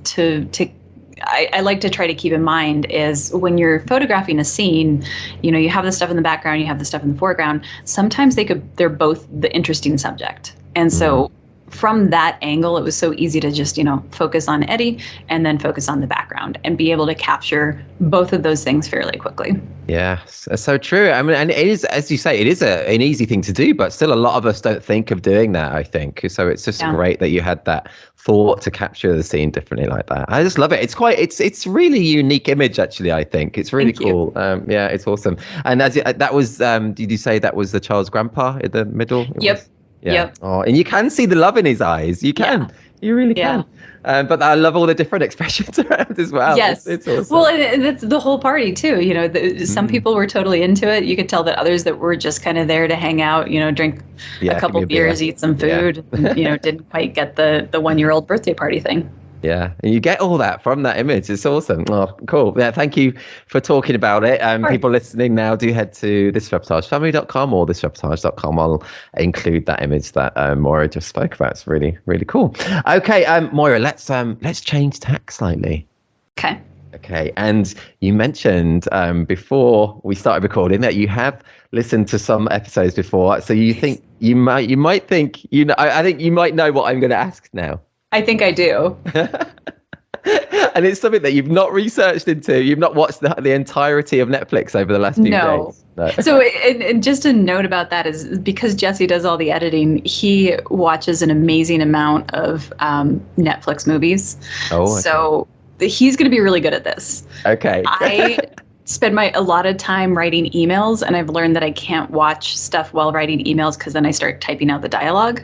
I like to try to keep in mind is when you're photographing a scene, you know, you have the stuff in the background, you have the stuff in the foreground. Sometimes they're both the interesting subject. And so from that angle, it was so easy to just, focus on Eddie and then focus on the background and be able to capture both of those things fairly quickly. Yes, that's so true. I mean, and it is, as you say, it is an easy thing to do, but still a lot of us don't think of doing that, I think. So it's just great that you had that thought to capture the scene differently like that. I just love it. It's really unique image, actually, I think. It's really cool. Yeah, it's awesome. And that was, did you say that was the child's grandpa in the middle? Yep. Yeah. Yep. Oh, and you can see the love in his eyes. You can. Yeah. You really can. But I love all the different expressions around as well. Yes. It's awesome. Well, and it's the whole party too. Some people were totally into it. You could tell that others that were just kind of there to hang out, drink a couple beers, eat some food, and, didn't quite get the 1-year-old birthday party thing. Yeah, and you get all that from that image. It's awesome. Oh, cool. Yeah, thank you for talking about it. People listening now, do head to thisreportagefamily.com or thisreportage.com. I'll include that image that Moira just spoke about. It's really, really cool. Okay, Moira, let's change tack slightly. Okay, and you mentioned before we started recording that you have listened to some episodes before, so you think you might think I think you might know what I'm going to ask now. I think I do. And it's something that you've not researched into. You've not watched the entirety of Netflix over the last few days. No. So and just a note about that is because Jesse does all the editing, he watches an amazing amount of Netflix movies. Oh, okay. So he's going to be really good at this. Okay. I spend a lot of time writing emails, and I've learned that I can't watch stuff while writing emails because then I start typing out the dialogue.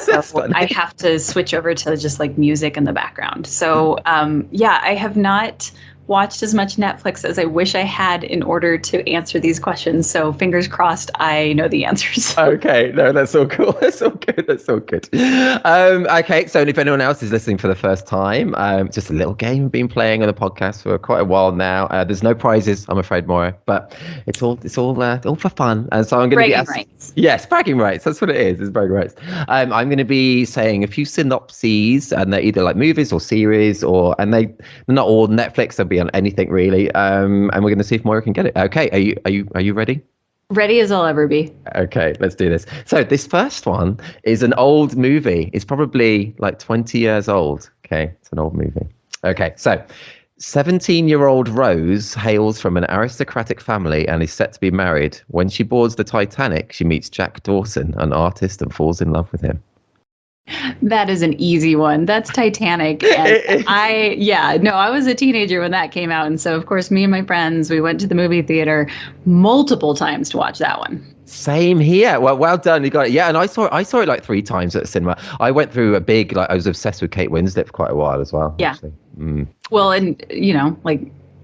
So I have to switch over to just like music in the background. So I have not watched as much Netflix as I wish I had in order to answer these questions. So fingers crossed, I know the answers. Okay, no, that's all cool. That's all good. That's all good. Okay, so if anyone else is listening for the first time, just a little game we've been playing on the podcast for quite a while now. There's no prizes, I'm afraid, Moira, but it's all for fun. And so I'm going to be asking. Yes, bragging rights. That's what it is. It's bragging rights. I'm going to be saying a few synopses, and they're either like movies or series, and they're not all Netflix. They'll be on anything really. And we're going to see if Moira can get it. Okay, are you ready? Ready as I'll ever be. Okay, let's do this. So this first one is an old movie. It's probably like 20 years old. Okay, it's an old movie. Okay, so 17-year-old Rose hails from an aristocratic family and is set to be married. When she boards the Titanic, she meets Jack Dawson, an artist, and falls in love with him. That is an easy one. That's Titanic. And I was a teenager when that came out. And so, of course, me and my friends, we went to the movie theater multiple times to watch that one. Same here. Well done. You got it. Yeah, and I saw it like 3 times at the cinema. I went through a big, I was obsessed with Kate Winslet for quite a while as well. Yeah. Well, and,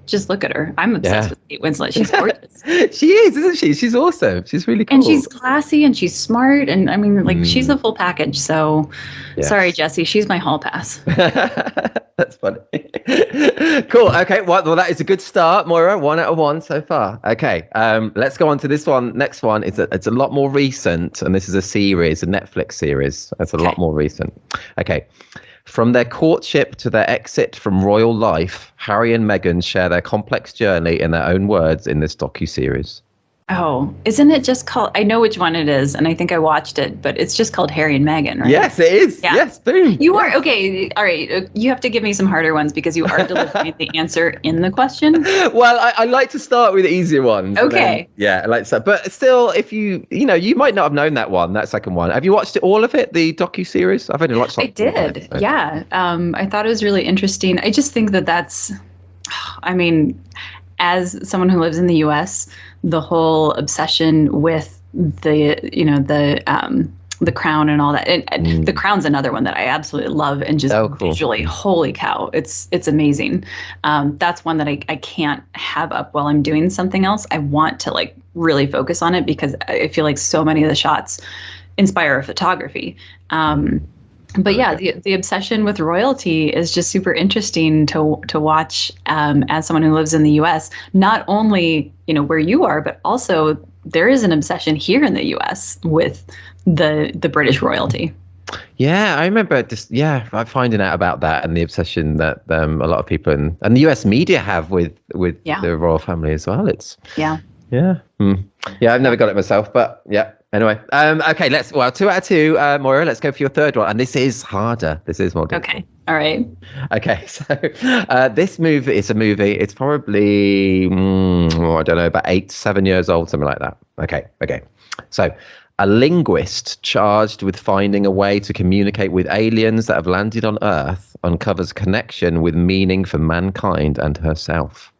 just look at her. I'm obsessed with Kate Winslet. She's gorgeous. She is, isn't she? She's awesome. She's really cool. And she's classy and she's smart. And I mean, she's a full package. So sorry, Jesse, she's my hall pass. That's funny. Cool. Okay. Well, that is a good start, Moira. 1 out of 1 so far. Okay. Let's go on to this one. Next one. It's a lot more recent. And this is a Netflix series. It's a lot more recent. Okay. From their courtship to their exit from royal life, Harry and Meghan share their complex journey in their own words in this docuseries. Oh, isn't it just called, I know which one it is, and I think I watched it, but it's just called Harry and Meghan, right? Yes, it is. Yeah. Yes, boom. You are, okay, all right, you have to give me some harder ones because you are delivering the answer in the question. Well, I like to start with easier ones. Okay. I like that. But still, if you might not have known that second one. Have you watched all of it, the docuseries? I've only watched I did, yeah. I thought it was really interesting. I just think that's, as someone who lives in the U.S., the whole obsession with the Crown and all that, and the Crown's another one that I absolutely love, and just visually, holy cow, it's amazing. That's one that I can't have up while I'm doing something else. I want to really focus on it because I feel like so many of the shots inspire photography. But yeah, the obsession with royalty is just super interesting to watch as someone who lives in the U.S. Not only where you are, but also there is an obsession here in the U.S. with the British royalty. Yeah, I remember finding out about that and the obsession that a lot of people and the U.S. media have with the royal family as well. Yeah, I've never got it myself, but yeah. Anyway, okay, 2 out of 2, Moira, let's go for your third one. And this is harder. This is more difficult. Okay. All right. Okay, so this movie is a movie. It's probably, I don't know, about 7 years old, something like that. Okay. So a linguist charged with finding a way to communicate with aliens that have landed on Earth uncovers connection with meaning for mankind and herself.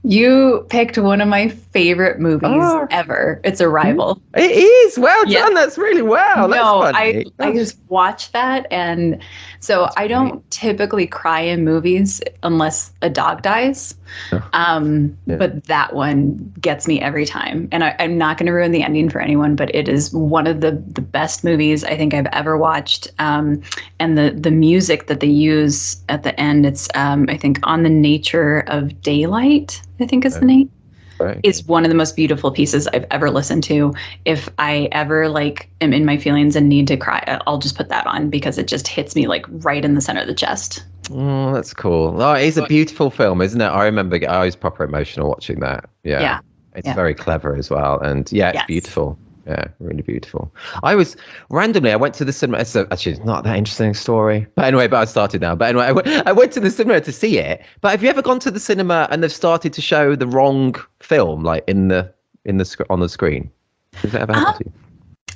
You picked one of my favorite movies ever. It's Arrival. It is. Well done. That's really well. No, That's funny. I just watched that, and so I don't typically cry in movies unless a dog dies. But that one gets me every time. And I'm not going to ruin the ending for anyone, but it is one of the best movies I think I've ever watched. And the music that they use at the end, it's I think On the Nature of Daylight, I think is the name. Right. Is one of the most beautiful pieces I've ever listened to. If I ever am in my feelings and need to cry, I'll just put that on because it just hits me right in the center of the chest. Oh, that's cool. Oh, it's a beautiful film, isn't it? I remember I was proper emotional watching that. Yeah. It's very clever as well. And it's beautiful. Yeah, really beautiful. I went to the cinema. It's actually not that interesting story. But anyway, I started now. But anyway, I went to the cinema to see it. But have you ever gone to the cinema and they've started to show the wrong film, on the screen? Has that ever happened to you?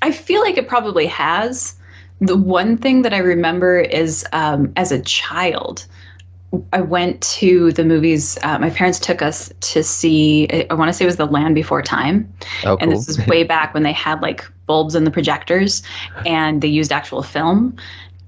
I feel like it probably has. The one thing that I remember is as a child, I went to the movies. My parents took us to see, I want to say it was The Land Before Time. Oh, and this is way back when they had bulbs in the projectors and they used actual film.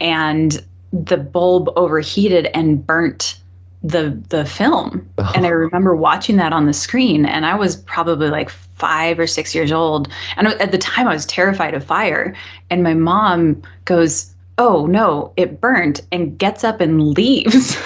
And the bulb overheated and burnt the film. Oh. And I remember watching that on the screen, and I was probably 5 or 6 years old. And at the time I was terrified of fire. And my mom goes, "Oh no, it burnt," and gets up and leaves.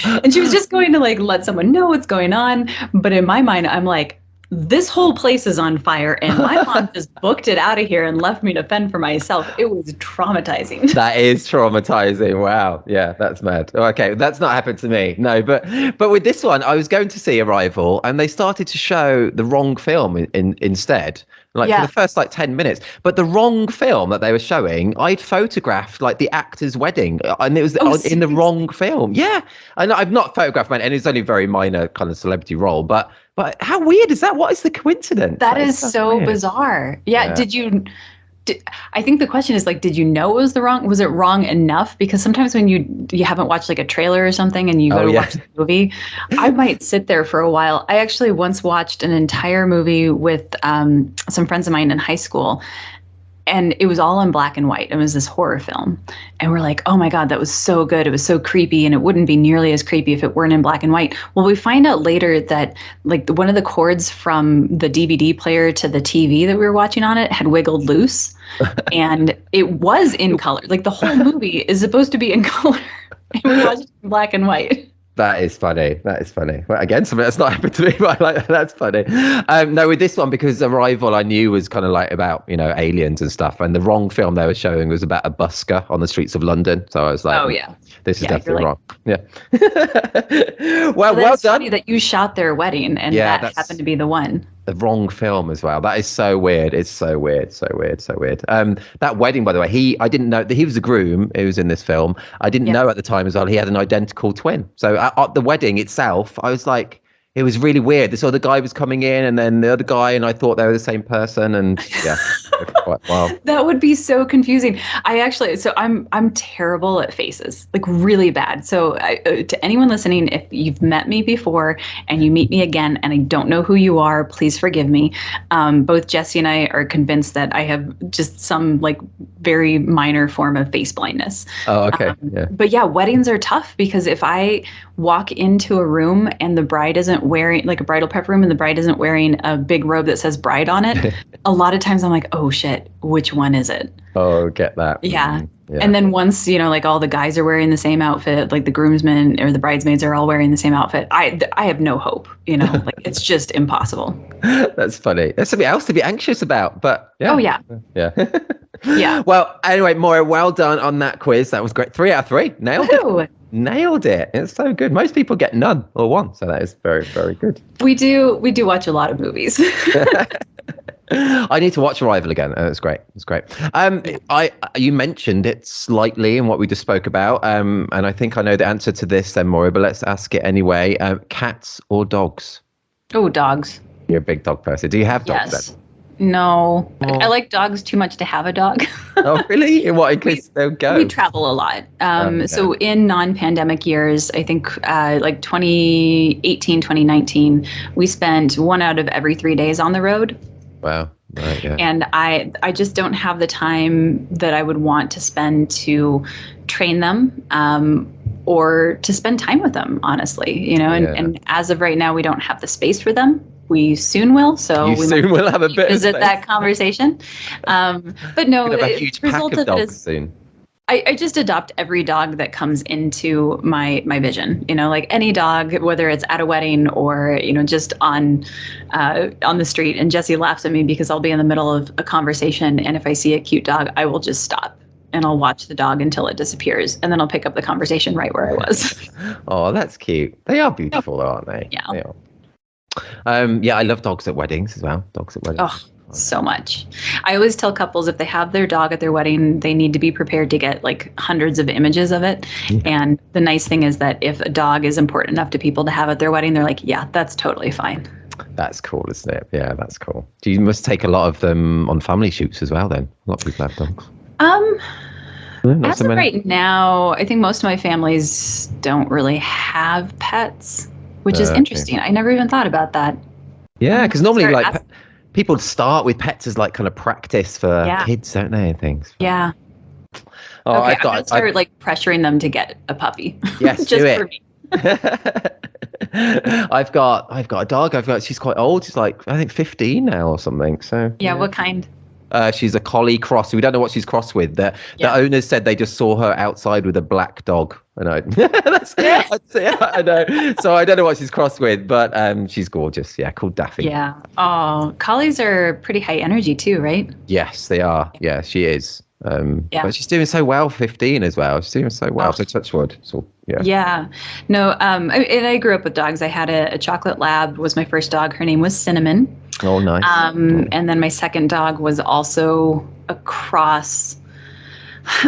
And she was just going to let someone know what's going on. But in my mind, I'm like, this whole place is on fire, and my mom just booked it out of here and left me to fend for myself. It was traumatizing. That is traumatizing. Wow. Yeah, that's mad. Okay, that's not happened to me. No, but with this one, I was going to see Arrival, and they started to show the wrong film instead. For the first 10 minutes, but the wrong film that they were showing, I'd photographed the actor's wedding, and it was in the wrong film. Yeah, and I've not photographed mine, and it's only a very minor kind of celebrity role, but how weird is that? What is the coincidence? That is so bizarre. Yeah. I think the question is did you know it was it wrong enough? Because sometimes when you haven't watched a trailer or something and you go to watch the movie, I might sit there for a while. I actually once watched an entire movie with some friends of mine in high school, and it was all in black and white. It was this horror film. And we're like, oh my God, that was so good. It was so creepy. And it wouldn't be nearly as creepy if it weren't in black and white. Well, we find out later that one of the cords from the DVD player to the TV that we were watching on it had wiggled loose. And it was in color. The whole movie is supposed to be in color. And we watched it in black and white. That is funny. Well, again, something that's not happened to me, but that's funny. No, with this one, because Arrival I knew was kind of about, aliens and stuff. And the wrong film they were showing was about a busker on the streets of London. So I was like, oh, yeah, this is definitely wrong. Yeah. Well done. Funny that you shot their wedding and that happened to be the one. The wrong film as well. That is so weird. It's so weird. That wedding, by the way, I didn't know that he was a groom who was in this film. I didn't know at the time as well he had an identical twin. So at the wedding itself, I was like, it was really weird. This other guy was coming in, and then the other guy, and I thought they were the same person. And yeah, quite wild. That would be so confusing. I'm terrible at faces, really bad. So to anyone listening, if you've met me before and you meet me again and I don't know who you are, please forgive me. Both Jesse and I are convinced that I have just some very minor form of face blindness. Oh, okay. Yeah. But yeah, weddings are tough because if I walk into a room and the bride isn't wearing a bridal prep room and the bride isn't wearing a big robe that says bride on it, a lot of times I'm like, oh shit, which one is it? Oh, get that. Yeah. And then once, all the guys are wearing the same outfit, the groomsmen or the bridesmaids are all wearing the same outfit, I have no hope, it's just impossible. That's funny. There's something else to be anxious about, but yeah. Oh, yeah. Yeah. Yeah. Well, anyway, Moira, well done on that quiz. That was great. 3 out of 3. Nailed it. Nailed it. It's so good. Most people get none or one, so that is very, very good. We do watch a lot of movies. I need to watch Arrival again. It's great. It's great. You mentioned it slightly in what we just spoke about, and I think I know the answer to this then, Moira, but let's ask it anyway. Cats or dogs? Oh, dogs. You're a big dog person. Do you have dogs then? No, I like dogs too much to have a dog. Oh, really? In what case they'll go? We travel a lot. So in non-pandemic years, I think like 2018, 2019, we spent 1 out of every 3 days on the road. Wow. Right, yeah. And I just don't have the time that I would want to spend to train them or to spend time with them, honestly. And as of right now, we don't have the space for them. We soon will, so we soon will have a bit visit of that conversation. But no, the result of it is soon. I just adopt every dog that comes into my vision. Like any dog, whether it's at a wedding or just on the street. And Jesse laughs at me because I'll be in the middle of a conversation, and if I see a cute dog, I will just stop and I'll watch the dog until it disappears, and then I'll pick up the conversation right where I was. Oh, that's cute. They are beautiful, though, aren't they? Yeah. They are. I love dogs at weddings as well. Dogs at weddings. Oh, so much. I always tell couples if they have their dog at their wedding, they need to be prepared to get like hundreds of images of it. Yeah. And the nice thing is that if a dog is important enough to people to have at their wedding, they're like, yeah, that's totally fine. That's cool, isn't it? Yeah, that's cool. You must take a lot of them on family shoots as well then. A lot of people have dogs. As of right now, I think most of my families don't really have pets. Which is interesting. I never even thought about that. Yeah, because normally people start with pets as like kind of practice for kids, don't they, and things. Yeah. Oh, okay, I'm going to start like pressuring them to get a puppy. Yes, just do it. For me. I've got a dog. She's quite old. She's like, I think 15 now or something. So yeah. What kind? She's a collie cross. We don't know what she's crossed with. The owners said they just saw her outside with a black dog. I know. I know. So I don't know what she's crossed with, but she's gorgeous. Yeah, called Daffy. Yeah. Oh, collies are pretty high energy too, right? Yes, they are. Yeah, she is. But she's doing so well. 15 as well. She's doing so well. So touch wood. So yeah. Yeah. No. And I grew up with dogs. I had a chocolate lab. Was my first dog. Her name was Cinnamon. Oh, nice. And then my second dog was also a cross.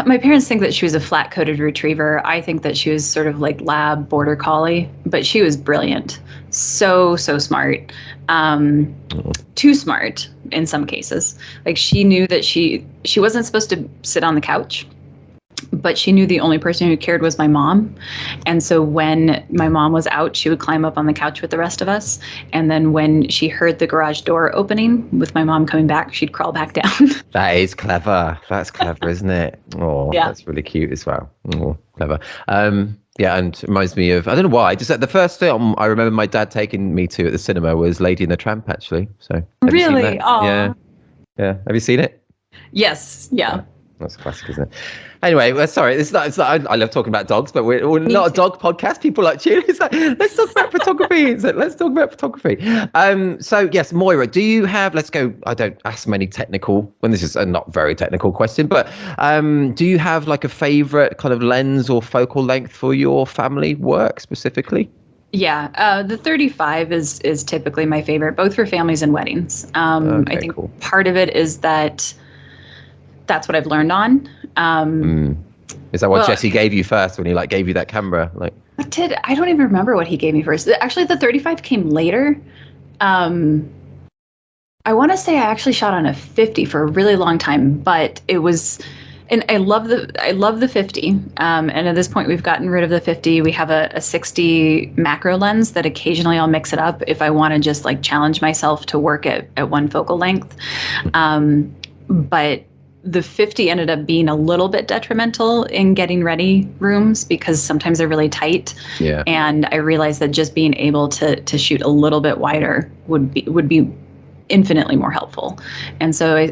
My parents think that she was a flat-coated retriever. I think that she was sort of like lab border collie, but she was brilliant. So smart. Too smart in some cases. Like she knew that she wasn't supposed to sit on the couch, but she knew the only person who cared was my mom. And so when my mom was out, she would climb up on the couch with the rest of us. And then when she heard the garage door opening with my mom coming back, she'd crawl back down. That is clever. That's clever, isn't it? Oh, yeah. That's really cute as well. Oh, clever. Yeah, and it reminds me of, I don't know why, just at the first film I remember my dad taking me to at the cinema was Lady and the Tramp, actually. So really? Oh. Yeah. Have you seen it? Yes. Yeah. That's classic, isn't it? Anyway, sorry, it's not. I love talking about dogs, but we're not a dog podcast. People like you. It's like, let's talk about photography. Let's talk about photography. So yes, Moira, do you have? Let's go. I don't ask many technical. When this is a not very technical question, but do you have like a favorite kind of lens or focal length for your family work specifically? Yeah, the 35 is typically my favorite, both for families and weddings. I think part of it is that's what I've learned on. Is that what Jesse gave you first when he gave you that camera? I don't even remember what he gave me first. Actually, the 35 came later. I want to say I actually shot on a 50 for a really long time, but it was, and I love the 50. And at this point, we've gotten rid of the 50. We have a 60 macro lens that occasionally I'll mix it up if I want to just challenge myself to work at one focal length. But the 50 ended up being a little bit detrimental in getting ready rooms because sometimes they're really tight. Yeah. And I realized that just being able to shoot a little bit wider would be infinitely more helpful. And so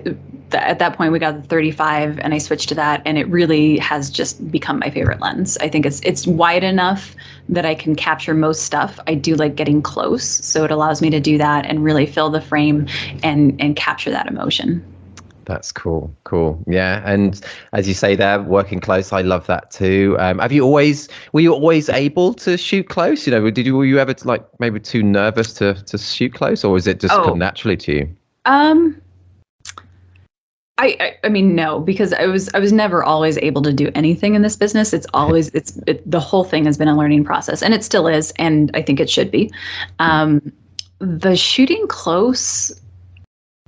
at that point we got the 35 and I switched to that, and it really has just become my favorite lens. I think it's wide enough that I can capture most stuff. I do like getting close, so it allows me to do that and really fill the frame and capture that emotion. That's cool. Cool. Yeah. And as you say there, working close, I love that too. Were you always able to shoot close? You know, were you ever like maybe too nervous to shoot close, or was it just come naturally to you? Um, I mean, no, because I was never always able to do anything in this business. The whole thing has been a learning process, and it still is, and I think it should be. The shooting close,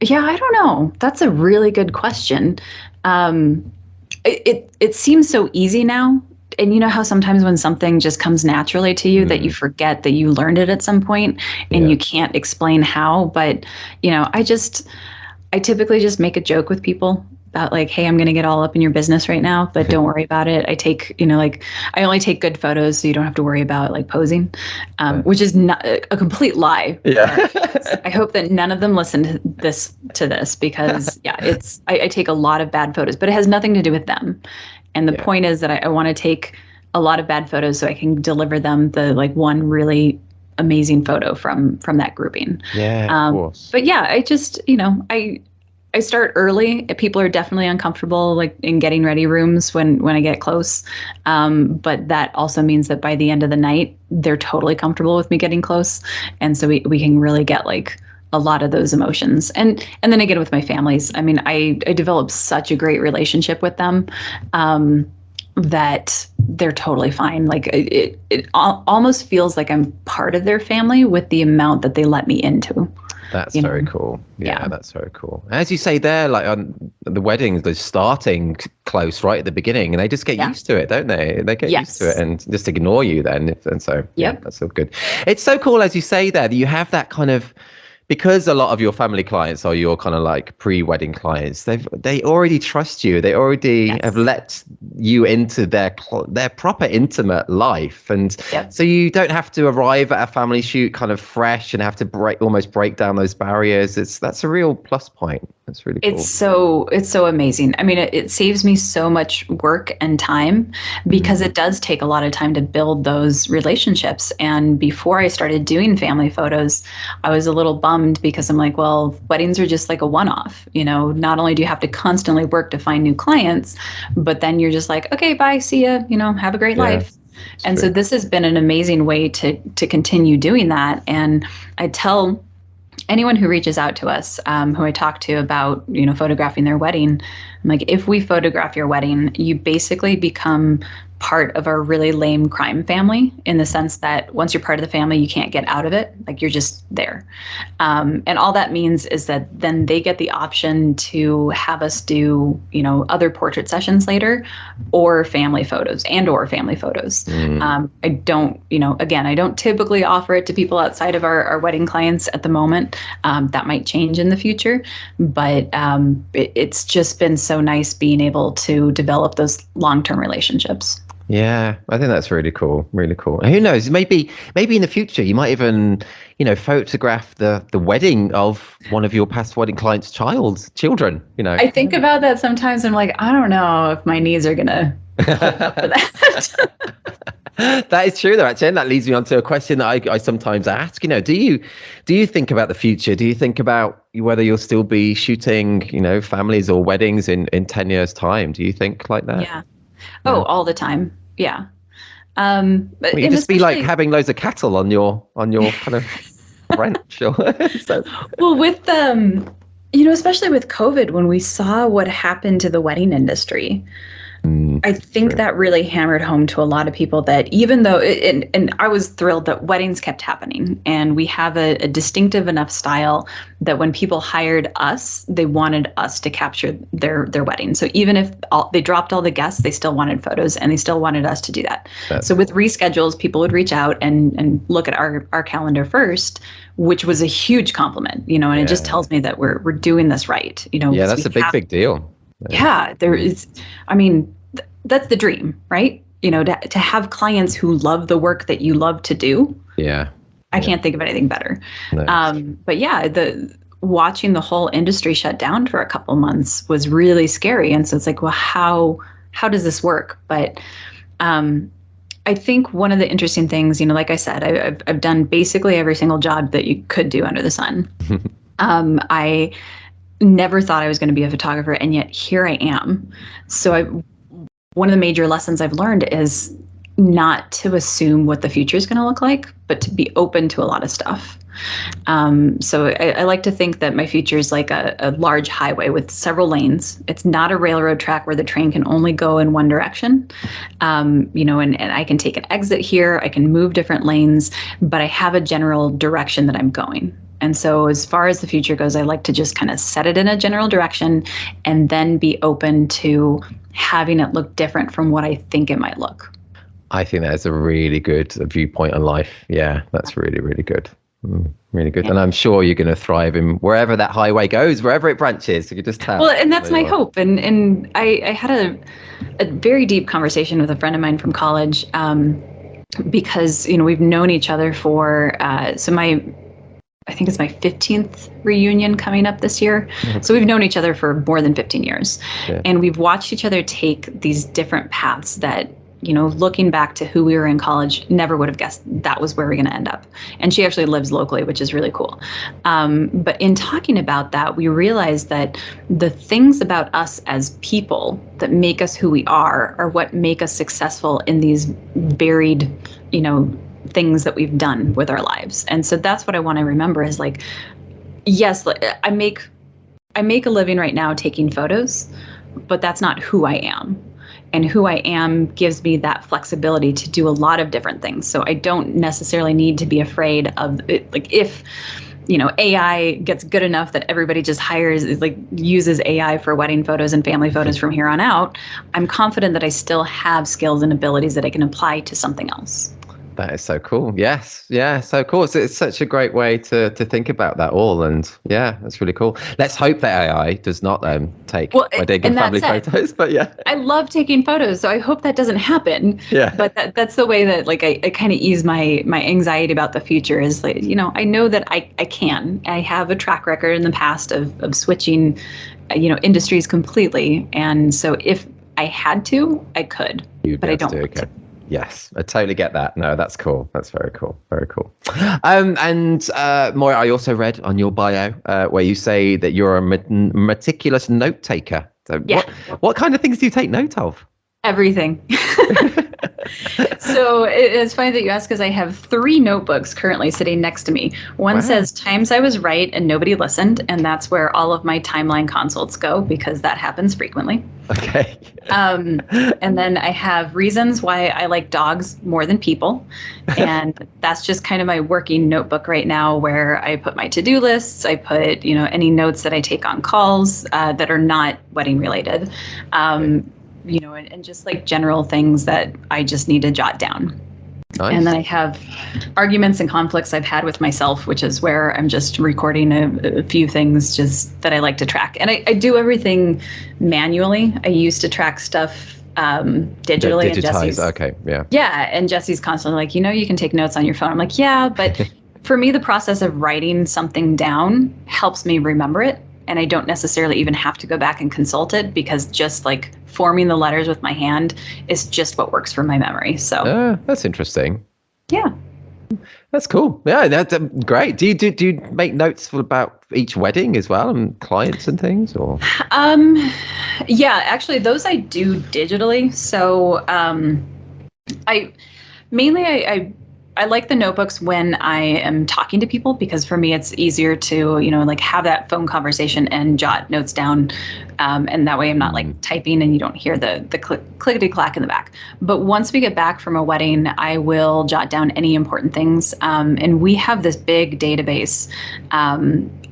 yeah, I don't know. That's a really good question. It seems so easy now. And you know how sometimes when something just comes naturally to you that you forget that you learned it at some point and you can't explain how. But, you know, I typically just make a joke with people about like, hey, I'm going to get all up in your business right now, but don't worry about it. I only take good photos so you don't have to worry about like posing, which is not a complete lie. Yeah. I hope that none of them listen to this because I take a lot of bad photos, but it has nothing to do with them. And the point is that I want to take a lot of bad photos so I can deliver them the like one really amazing photo from that grouping. Yeah, of course. But yeah, I just, I start early. People are definitely uncomfortable like in getting ready rooms when I get close. But that also means that by the end of the night, they're totally comfortable with me getting close. And so we can really get like a lot of those emotions. And then again with my families, I mean, I developed such a great relationship with them that they're totally fine. Like it almost feels like I'm part of their family with the amount that they let me into. That's very cool. Yeah, that's very cool. As you say there, like on the weddings, they're starting close right at the beginning, and they just get used to it, don't they? They get used to it and just ignore you then. And so, that's so good. It's so cool, as you say there, that you have that kind of, because a lot of your family clients are your kind of like pre-wedding clients. They already trust you. They already have let you into their proper intimate life, and so you don't have to arrive at a family shoot kind of fresh and have to almost break down those barriers. That's a real plus point. That's really cool. It's so amazing. I mean, it saves me so much work and time because it does take a lot of time to build those relationships. And before I started doing family photos, I was a little bummed because I'm like, well, weddings are just like a one-off. You know, not only do you have to constantly work to find new clients, but then you're just like, okay, bye, see ya, have a great life. And so this has been an amazing way to continue doing that. And I tell anyone who reaches out to us, who I talk to about, photographing their wedding, I'm like, if we photograph your wedding, you basically become part of our really lame crime family, in the sense that once you're part of the family, you can't get out of it. Like, you're just there. And all that means is that then they get the option to have us do, other portrait sessions later, or family photos. I don't, again, I don't typically offer it to people outside of our wedding clients at the moment. That might change in the future, but it's just been so nice being able to develop those long-term relationships. Yeah, I think that's really cool. Really cool. And who knows? Maybe in the future you might even, photograph the wedding of one of your past wedding clients' children. I think about that sometimes. I'm like, I don't know if my knees are gonna hold up for that. That is true, though. Actually, and that leads me on to a question that I sometimes ask. Do you think about the future? Do you think about whether you'll still be shooting, families or weddings in 10 years' time? Do you think like that? Yeah. Oh, all the time. Yeah. But you just be like having loads of cattle on your kind of ranch. So. Well, with especially with COVID, when we saw what happened to the wedding industry, I think that really hammered home to a lot of people that even though, and I was thrilled that weddings kept happening, and we have a distinctive enough style that when people hired us, they wanted us to capture their wedding. So even if they dropped all the guests, they still wanted photos, and they still wanted us to do that. So with reschedules, people would reach out and look at our calendar first, which was a huge compliment, and it just tells me that we're doing this right. Yeah, that's a big deal. Yeah, there is. I mean, that's the dream, right? To have clients who love the work that you love to do. Yeah. I can't think of anything better. Nice. But yeah, watching the whole industry shut down for a couple months was really scary. And so it's like, well, how does this work? But I think one of the interesting things, like I said, I've done basically every single job that you could do under the sun. I never thought I was going to be a photographer, and yet here I am. So one of the major lessons I've learned is not to assume what the future is going to look like, but to be open to a lot of stuff. So I like to think that my future is like a large highway with several lanes. It's not a railroad track where the train can only go in one direction. And I can take an exit here, I can move different lanes, but I have a general direction that I'm going. And so as far as the future goes, I like to just kind of set it in a general direction and then be open to having it look different from what I think it might look. I think that's a really good viewpoint on life. Yeah, that's really, really good. Really good. Yeah. And I'm sure you're going to thrive in wherever that highway goes, wherever it branches. You can just tell. Well, and that's my hope. And I had a very deep conversation with a friend of mine from college because, we've known each other for, I think it's my 15th reunion coming up this year. Mm-hmm. So we've known each other for more than 15 years. Yeah. And we've watched each other take these different paths that, looking back to who we were in college, never would have guessed that was where we're going to end up. And she actually lives locally, which is really cool. But in talking about that, we realized that the things about us as people that make us who we are what make us successful in these varied, things that we've done with our lives. And so that's what I want to remember is like, yes, I make a living right now taking photos, but that's not who I am. And who I am gives me that flexibility to do a lot of different things. So I don't necessarily need to be afraid of it. Like if, AI gets good enough that everybody just uses AI for wedding photos and family photos from here on out, I'm confident that I still have skills and abilities that I can apply to something else. That is so cool. Yes. Yeah. So cool. So it's such a great way to think about that all. And yeah, that's really cool. Let's hope that AI does not take wedding and family photos. But yeah. I love taking photos. So I hope that doesn't happen. Yeah. But that's the way that I kind of ease my anxiety about the future is I know that I can. I have a track record in the past of switching, industries completely. And so if I had to, I could. But I don't want to. Yes, I totally get that. No, that's cool. That's very cool. Very cool. And Moira, I also read on your bio where you say that you're a meticulous note taker. So yeah. What kind of things do you take note of? Everything. So it's funny that you ask because I have 3 notebooks currently sitting next to me. One says times I was right and nobody listened, and that's where all of my timeline consults go because that happens frequently. Okay. And then I have reasons why I like dogs more than people, and that's just kind of my working notebook right now where I put my to-do lists, I put any notes that I take on calls that are not wedding related. And just like general things that I just need to jot down. Nice. And then I have arguments and conflicts I've had with myself, which is where I'm just recording a few things just that I like to track. And I do everything manually. I used to track stuff digitally. Digitize, okay, yeah. Yeah, and Jesse's constantly like, you can take notes on your phone. I'm like, yeah, but for me, the process of writing something down helps me remember it. And I don't necessarily even have to go back and consult it because just like forming the letters with my hand is just what works for my memory. So that's interesting. Yeah, that's cool. Yeah, that's great. Do you make notes about each wedding as well and clients and things, or? Yeah, actually, those I do digitally. So I like the notebooks when I am talking to people because for me it's easier to have that phone conversation and jot notes down, and that way I'm not like typing and you don't hear the clickety clack in the back. But once we get back from a wedding, I will jot down any important things, and we have this big database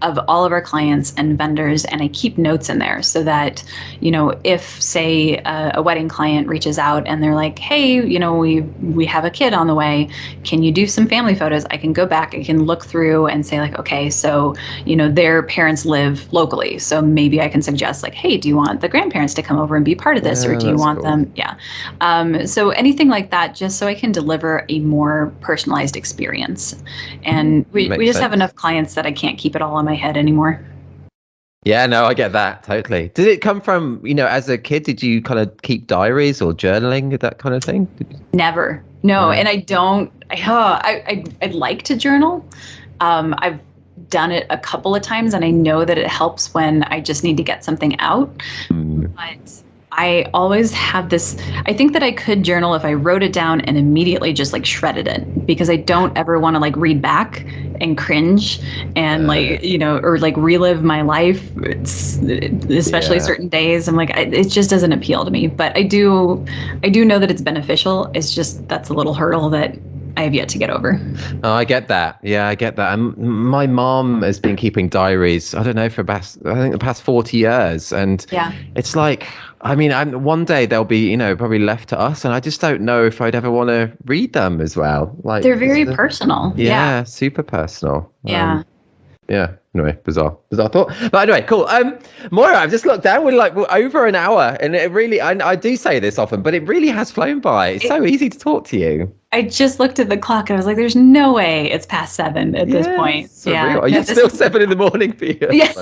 of all of our clients and vendors, and I keep notes in there so that if say a wedding client reaches out and they're like, hey, we have a kid on the way, can you do some family photos? I can go back, I can look through and say like, okay, so their parents live locally, so maybe I can suggest like, hey, do you want the grandparents to come over and be part of this, or do you want them? Yeah. So anything like that, just so I can deliver a more personalized experience. And we just have enough clients that I can't keep it all in my head anymore. Yeah, no, I get that totally. Did it come from, as a kid, did you kind of keep diaries or journaling, that kind of thing? Never. No, and I don't. I'd like to journal. I've done it a couple of times, and I know that it helps when I just need to get something out. But I always have this, I think that I could journal if I wrote it down and immediately just like shredded it, because I don't ever want to like read back and cringe and like, you know, or like relive my life. Especially certain days. I'm like, it just doesn't appeal to me, but I do know that it's beneficial. It's just, that's a little hurdle that I have yet to get over. Oh, I get that. Yeah, I get that. And my mom has been keeping diaries, I don't know, for the past 40 years. And it's like, I mean, one day they'll be, you know, probably left to us. And I just don't know if I'd ever want to read them as well. Like, they're very personal. Yeah, super personal. Yeah. Anyway, bizarre thought. But anyway, cool. Moira, I've just looked down. We're over an hour, and it really, I do say this often, but it really has flown by. It's so easy to talk to you. I just looked at the clock and I was like, there's no way it's past 7 at this point. Surreal. Yeah. It's still 7 a.m. for you. Yeah.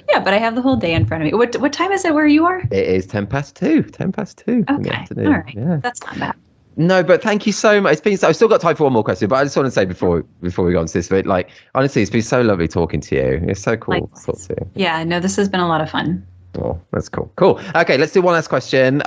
Yeah, but I have the whole day in front of me. What time is it where you are? It is 2:10. 2:10 in the afternoon. All right. Yeah. That's not bad. No, but thank you so much. I've still got time for one more question, but I just want to say before we go on to this, but like, honestly, it's been so lovely talking to you. It's so cool to talk to you. Yeah, no, this has been a lot of fun. Oh, that's cool. Okay, let's do one last question.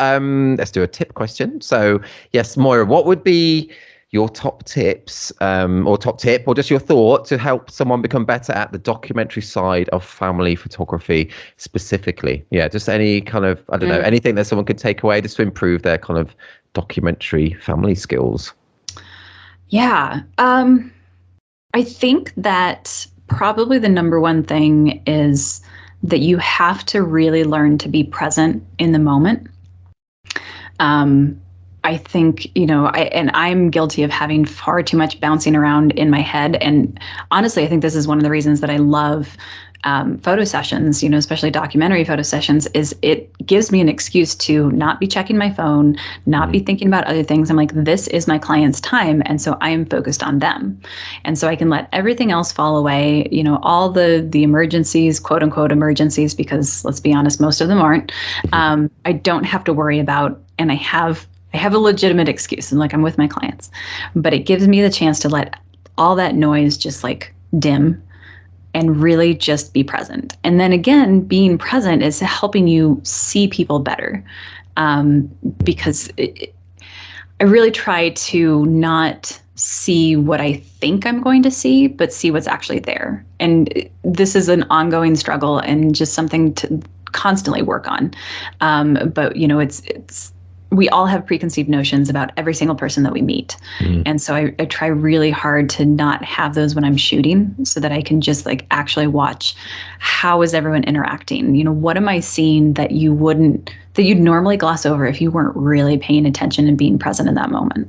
Let's do a tip question. So yes, Moira, what would be your top tips, or top tip, or just your thought to help someone become better at the documentary side of family photography specifically? Yeah, just any kind of, I don't know, anything that someone could take away just to improve their kind of documentary family skills. Yeah. I think that probably the number one thing is that you have to really learn to be present in the moment. I think, you know, I'm guilty of having far too much bouncing around in my head. And honestly, I think this is one of the reasons that I love photo sessions, you know, especially documentary photo sessions, is it gives me an excuse to not be checking my phone, not be thinking about other things. I'm like, this is my client's time. And so I am focused on them. And so I can let everything else fall away, you know, all the emergencies, quote unquote emergencies, because let's be honest, most of them aren't. I don't have to worry about, and I have a legitimate excuse, and like, I'm with my clients, but it gives me the chance to let all that noise just like dim and really just be present. And then again, being present is helping you see people better, because I really try to not see what I think I'm going to see, but see what's actually there. And this is an ongoing struggle and just something to constantly work on. But you know, it's we all have preconceived notions about every single person that we meet. And so I try really hard to not have those when I'm shooting, so that I can just like actually watch, how is everyone interacting? You know, what am I seeing that you'd normally gloss over if you weren't really paying attention and being present in that moment?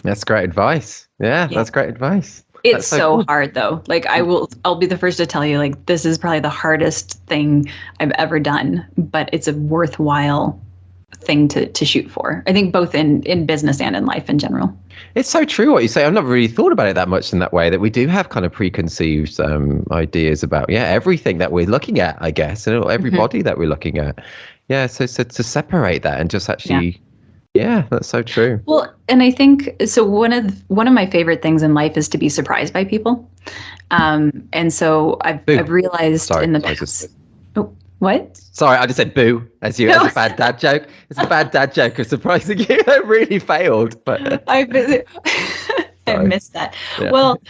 That's great advice. Yeah, that's great advice. It's so cool. Hard though. Like I'll be the first to tell you, like, this is probably the hardest thing I've ever done, but it's a worthwhile thing to shoot for. I think both in business and in life in general. It's so true what you say. I've not really thought about it that much in that way, that we do have kind of preconceived ideas about everything that we're looking at, I guess, and everybody that we're looking at. Yeah, so to separate that and just actually that's so true. Well, and I think so one of my favorite things in life is to be surprised by people. And so I've realized in the past. What? Sorry, I just said boo as a bad dad joke. It's a bad dad joke of surprising you. It really failed, but I missed that. Yeah. Well,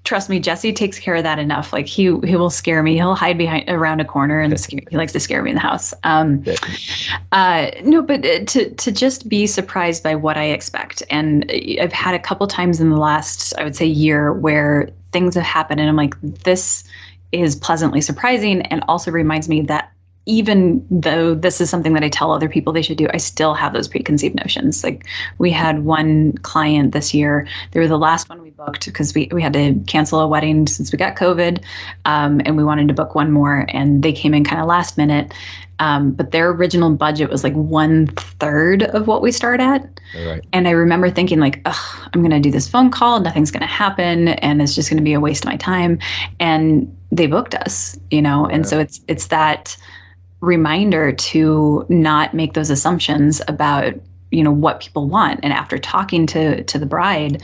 trust me, Jesse takes care of that enough. Like he will scare me. He'll hide around a corner and he likes to scare me in the house. No, but to just be surprised by what I expect. And I've had a couple times in the last, I would say, year where things have happened and I'm like, this is pleasantly surprising, and also reminds me that even though this is something that I tell other people they should do, I still have those preconceived notions. Like we had one client this year, they were the last one we booked because we had to cancel a wedding since we got COVID, and we wanted to book one more, and they came in kind of last minute. But their original budget was like 1/3 of what we start at. Right. And I remember thinking like, I'm going to do this phone call, nothing's going to happen, and it's just going to be a waste of my time. And they booked us, you know, and so it's that reminder to not make those assumptions about, you know, what people want. And after talking to the bride,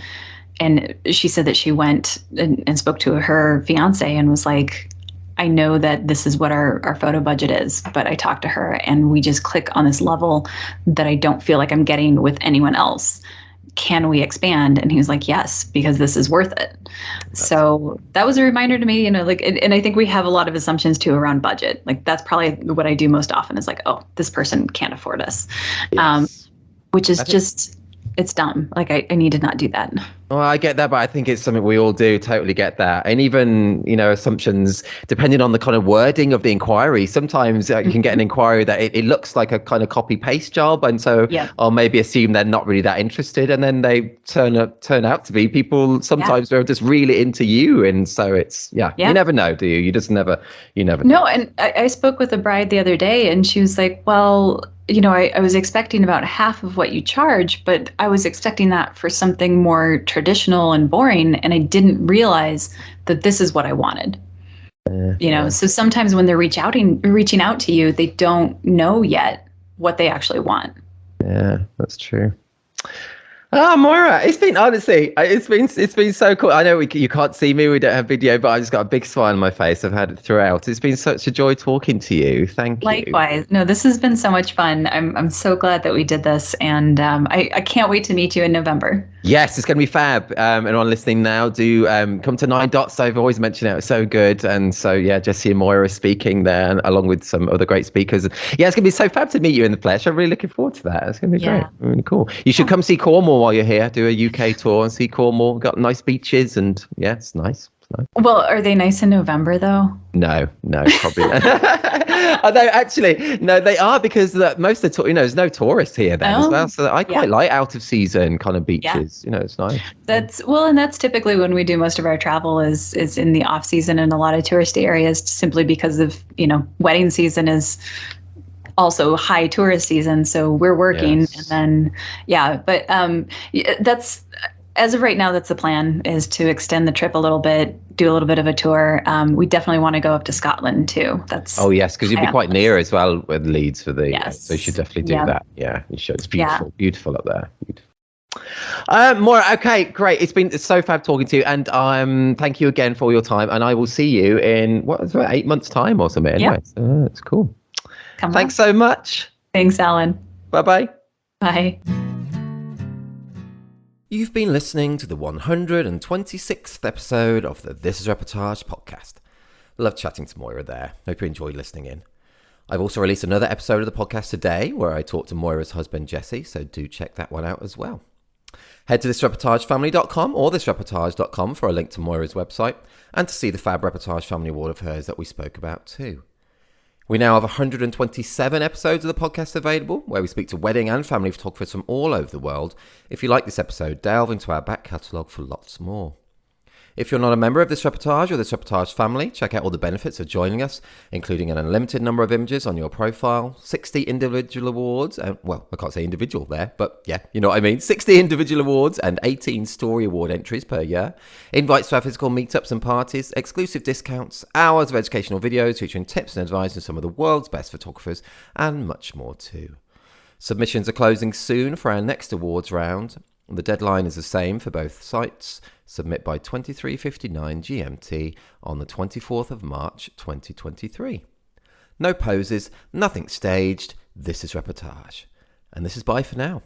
and she said that she went and spoke to her fiance and was like, I know that this is what our photo budget is, but I talked to her and we just click on this level that I don't feel like I'm getting with anyone else. Can we expand? And he was like, yes, because this is worth it. So that was a reminder to me, you know, like, and I think we have a lot of assumptions too around budget. Like that's probably what I do most often is like, oh, this person can't afford us, Yes. which is just, it's dumb. Like I need to not do that. Well, I get that, but I think it's something we all do. Totally get that. And even, you know, assumptions, depending on the kind of wording of the inquiry, sometimes you can get an inquiry that it looks like a kind of copy paste job. And so I'll maybe assume they're not really that interested. And then they turn out to be people sometimes who are just really into you. And so it's, you never know, do you? You just never, know. No, and I spoke with a bride the other day and she was like, well, you know, I was expecting about half of what you charge, but I was expecting that for something more traditional and boring. And I didn't realize that this is what I wanted. You know, so sometimes when they're reaching out to you, they don't know yet what they actually want. Yeah, that's true. Oh, Moira, it's been so cool. I know you can't see me, we don't have video, but I just got a big smile on my face. I've had it throughout. It's been such a joy talking to you. Thank you. Likewise. No, this has been so much fun. I'm so glad that we did this, and I can't wait to meet you in November. Yes, it's going to be fab. Anyone listening now, do come to Nine Dots. I've always mentioned it was so good. And so, Jesse and Moira are speaking there along with some other great speakers. Yeah, it's going to be so fab to meet you in the flesh. I'm really looking forward to that. It's going to be great. Really cool. You should come see Cornwall while you're here. Do a UK tour and see Cornwall. We've got nice beaches and it's nice. Well, are they nice in November though? No, probably not. Although actually, no, they are because most of the there's no tourists here then as well. So I quite like out of season kind of beaches. You know, it's nice. And that's typically when we do most of our travel is in the off season in a lot of touristy areas, simply because of, wedding season is also high tourist season. So we're working and then, but that's, as of right now, that's the plan, is to extend the trip a little bit, do a little bit of a tour. We definitely want to go up to Scotland too. Because you'd be quite near as well with Leeds for the. So you should definitely do that. Yeah, you should. It's beautiful, beautiful up there. Beautiful. Maura, okay, great. It's so fab talking to you, and thank you again for your time. And I will see you in 8 months' time or something. Anyway, so, it's cool. Thanks so much. Thanks, Alan. Bye-bye. Bye. You've been listening to the 126th episode of the This is Reportage podcast. Love chatting to Moira there. Hope you enjoyed listening in. I've also released another episode of the podcast today where I talked to Moira's husband Jesse, so do check that one out as well. Head to thisreportagefamily.com or thisreportage.com for a link to Moira's website and to see the fab Reportage Family Award of hers that we spoke about too. We now have 127 episodes of the podcast available, where we speak to wedding and family photographers from all over the world. If you like this episode, delve into our back catalogue for lots more. If you're not a member of This Reportage or This Reportage family, check out all the benefits of joining us, including an unlimited number of images on your profile, 60 individual awards, and, well, I can't say individual there, but yeah, you know what I mean, 60 individual awards and 18 story award entries per year, invites to our physical meetups and parties, exclusive discounts, hours of educational videos featuring tips and advice from some of the world's best photographers, and much more too. Submissions are closing soon for our next awards round. The deadline is the same for both sites. Submit by 23:59 GMT on the 24th of March 2023. No poses, nothing staged. This is Reportage. And this is bye for now.